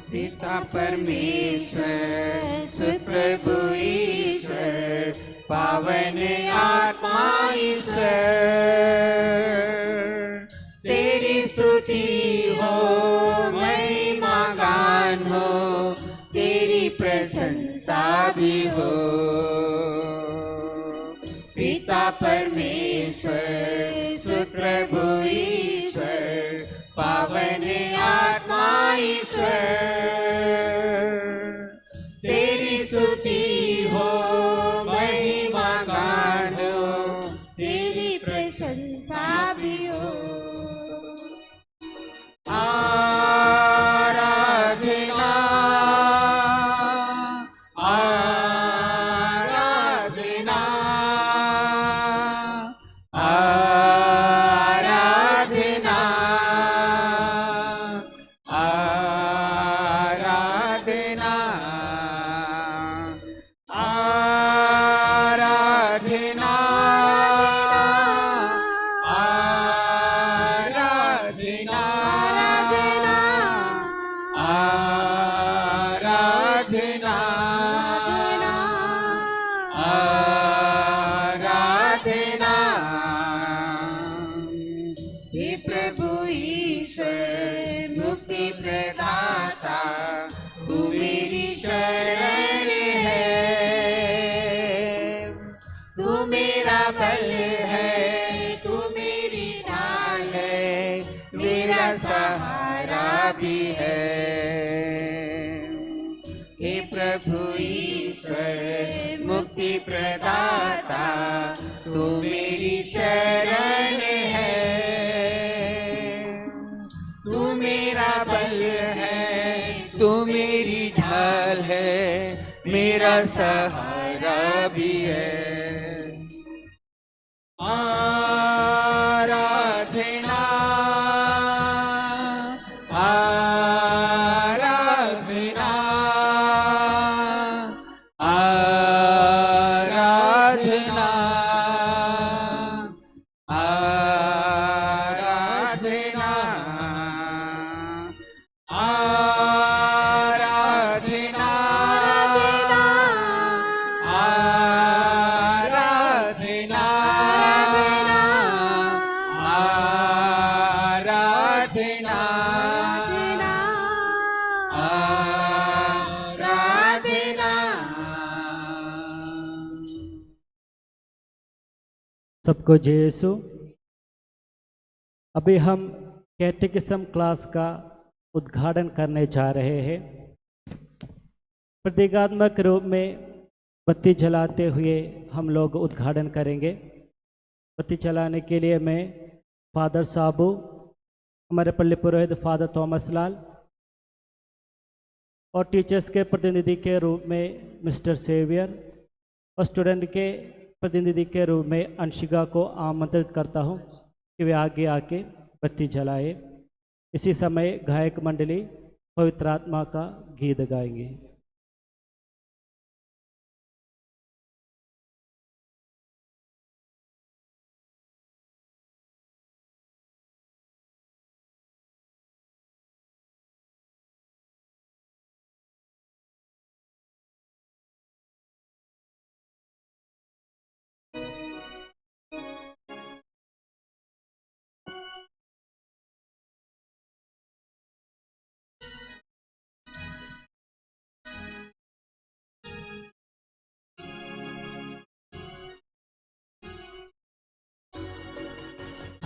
पिता परमेश्वर, सुत प्रभु ईश्वर, पावन आत्मा ईश्वर, तेरी स्तुति हो, महिमा गान हो, तेरी प्रशंसा भी हो। पिता परमेश्वर, सुत प्रभु ईश्वर, पावन आत्मा ईश्वर, आराधना आराधना आराधना आराधना आराधना हे प्रभु ईश्वर मुक्ति प्रदाता तू मेरी शरण है, तू मेरा बल है, तू मेरी ढाल है, मेरा सहारा भी है। हे प्रभु ईश्वर मुक्ति प्रदाता तू मेरी शरण है, तू मेरा बल है, तू मेरी ढाल है, मेरा सहारा भी है। आराधना आराधना आराधना आराधना आराधना आराधना आराधना सबको जय यीशु। अभी हम कैटेकिज्म क्लास का उद्घाटन करने जा रहे हैं। प्रतीकात्मक रूप में बत्ती जलाते हुए हम लोग उद्घाटन करेंगे। बत्ती जलाने के लिए मैं फादर साबू, हमारे पल्ली पुरोहित फादर थॉमस लाल और टीचर्स के प्रतिनिधि के रूप में मिस्टर सेवियर और स्टूडेंट के प्रतिनिधि के रूप में अंशिका को आमंत्रित करता हूं कि वे आगे आके बत्ती जलाए। इसी समय गायक मंडली पवित्र आत्मा का गीत गाएंगे।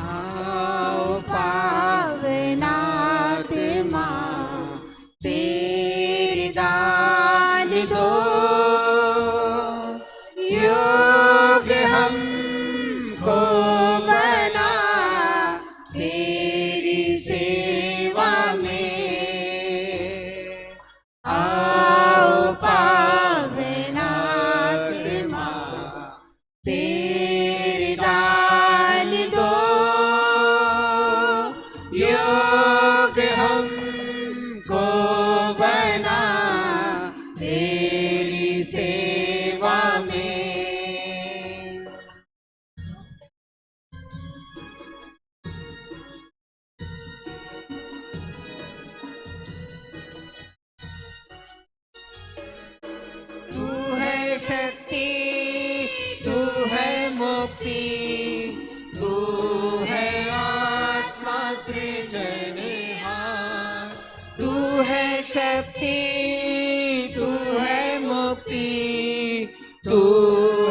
आओ पावनात्मा तेरी दान दो, योग हमको बना तेरी सेवा में। आओ पावनात्मा तेरी दान दो, योग हमको बना तेरी सेवा में। तू है शक्ति, तू है मुक्ति, तू है आत्मा सृजनहार। तू है शक्ति, तू है मुक्ति, तू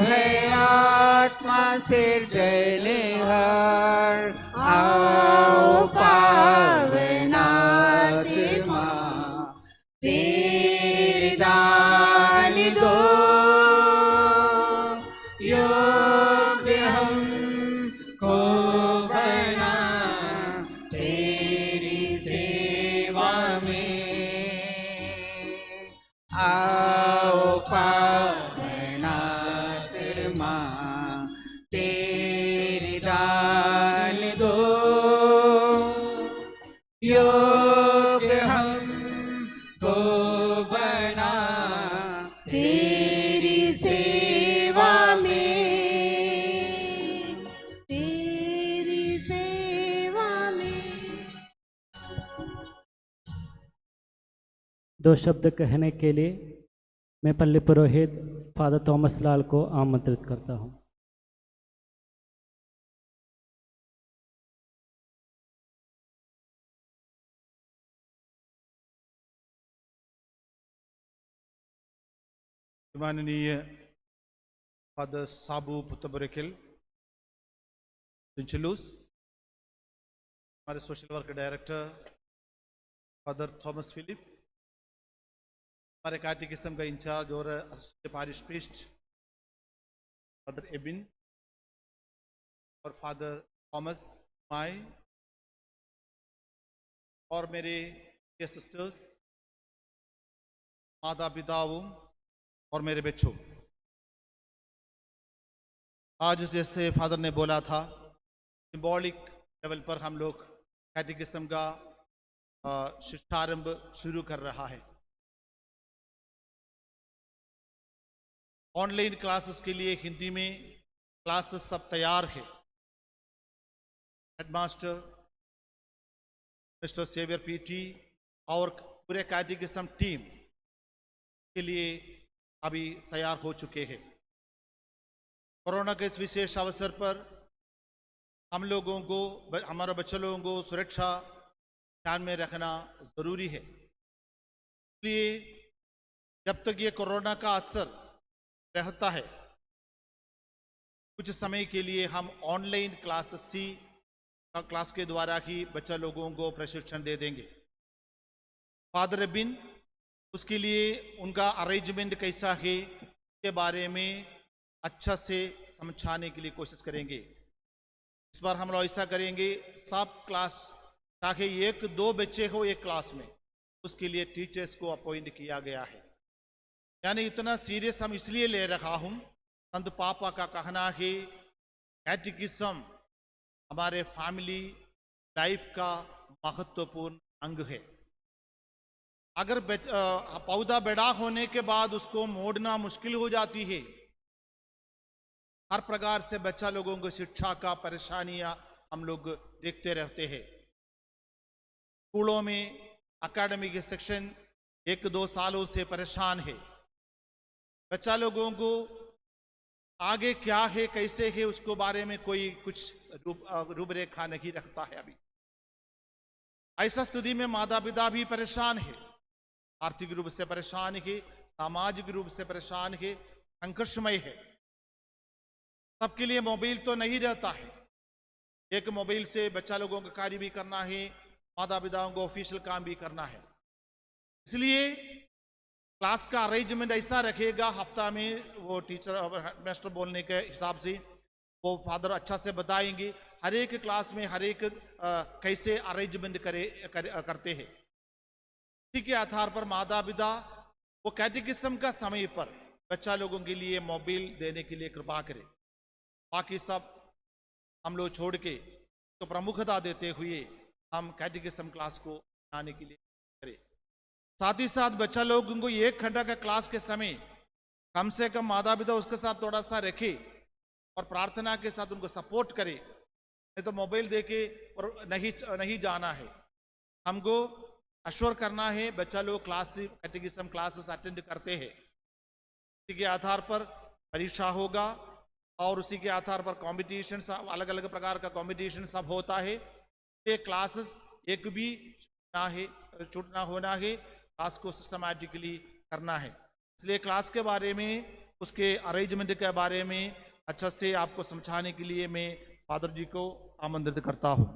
है आत्मा सृजनहार। आओ पावनात्मा तेरी दान दो, योग हमको बना तेरी सेवा में। आओ पावनात्मा तेरी दान दो, योग दो शब्द कहने के लिए मैं पल्ली पुरोहित फादर थॉमस लाल को आमंत्रित करता हूँ। माननीय फादर साबू पुतबरेकिल सिंचलूस, हमारे social work director father Thomas Philip, हमारे कैटेकिज्म का इंचार्ज और assistant parish priest father Ebin और फादर थॉमस माई, और मेरे सिस्टर्स, माता पिताओं और मेरे बच्चों, आज जैसे फादर ने बोला था, सिंबॉलिक लेवल पर हम लोग कैटेकिज्म का शिक्षारंभ शुरू कर रहा है। ऑनलाइन क्लासेस के लिए हिंदी में क्लासेस सब तैयार है। हेडमास्टर मिस्टर सेवियर पीटी और पूरे कैटेकिज्म टीम के लिए अभी तैयार हो चुके हैं। कोरोना के इस विशेष अवसर पर हम लोगों को, हमारे बच्चों लोगों को सुरक्षा ध्यान में रखना जरूरी है। इसलिए जब तक ये कोरोना का असर रहता है, कुछ समय के लिए हम ऑनलाइन क्लास के द्वारा ही बच्चा लोगों को प्रशिक्षण दे देंगे। फादर बिन उसके लिए उनका अरेंजमेंट कैसा है के बारे में अच्छा से समझाने के लिए कोशिश करेंगे। इस बार हम लोग ऐसा करेंगे, सब क्लास, ताकि 1-2 बच्चे हो एक क्लास में, उसके लिए टीचर्स को अपॉइंट किया गया है। यानी इतना सीरियस हम इसलिए ले रहा हूँ, संत पापा का कहना है कैटेकिज्म हमारे फैमिली लाइफ का महत्वपूर्ण अंग है। अगर पौधा बड़ा होने के बाद उसको मोड़ना मुश्किल हो जाती है। हर प्रकार से बच्चा लोगों को शिक्षा का परेशानियां हम लोग देखते रहते हैं। स्कूलों में एकेडमिक सेक्शन 1-2 सालों से परेशान है। बच्चा लोगों को आगे क्या है, कैसे है, उसको बारे में कोई कुछ रूपरेखा नहीं रखता है अभी। ऐसा स्थिति में माता पिता भी परेशान है, आर्थिक रूप से परेशान है, सामाजिक रूप से परेशान है, संघर्षमय है। सबके लिए मोबाइल तो नहीं रहता है। एक मोबाइल से बच्चा लोगों का कार्य भी करना है, माता पिताओं को ऑफिशियल काम भी करना है। इसलिए क्लास का अरेंजमेंट ऐसा रखेगा, हफ्ता में वो टीचर मास्टर बोलने के हिसाब से वो फादर अच्छा से बताएंगे हर एक क्लास में हर एक कैसे अरेंजमेंट करते हैं। इसी के आधार पर माता पिता वो कैटेकिज्म का समय पर बच्चा लोगों के लिए मोबाइल देने के लिए कृपा करें। बाकी सब हम लोग छोड़ के तो प्रमुखता देते हुए हम कैटेकिज्म क्लास को आने के लिए करें। साथ ही साथ बच्चा लोगों को 1 घंटा का क्लास के समय कम से कम माता पिता उसके साथ थोड़ा सा रखे और प्रार्थना के साथ उनको सपोर्ट करे। नहीं तो मोबाइल देके नहीं जाना है। हमको अश्योर करना है बच्चा लोग कैटेकिज्म क्लासेस अटेंड करते हैं। इसी के आधार पर परीक्षा होगा और उसी के आधार पर कॉम्पिटिशन, अलग अलग प्रकार का कॉम्पिटिशन सब होता है। ये क्लासेस एक भी छूटना होना है, क्लास को सिस्टमैटिकली करना है। इसलिए क्लास के बारे में, उसके अरेंजमेंट के बारे में अच्छा से आपको समझाने के लिए मैं फादर जी को आमंत्रित करता हूँ।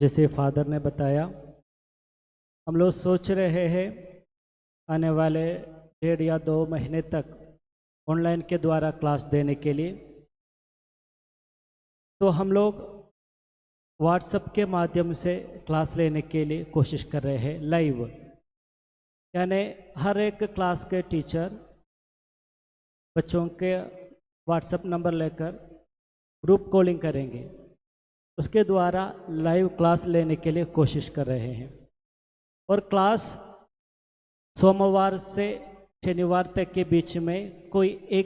जैसे फादर ने बताया, हम लोग सोच रहे हैं आने वाले 1.5 या 2 महीने तक ऑनलाइन के द्वारा क्लास देने के लिए। तो हम लोग व्हाट्सएप के माध्यम से क्लास लेने के लिए कोशिश कर रहे हैं लाइव। यानी हर एक क्लास के टीचर बच्चों के व्हाट्सएप नंबर लेकर ग्रुप कॉलिंग करेंगे, उसके द्वारा लाइव क्लास लेने के लिए कोशिश कर रहे हैं। और क्लास सोमवार से शनिवार तक के बीच में कोई एक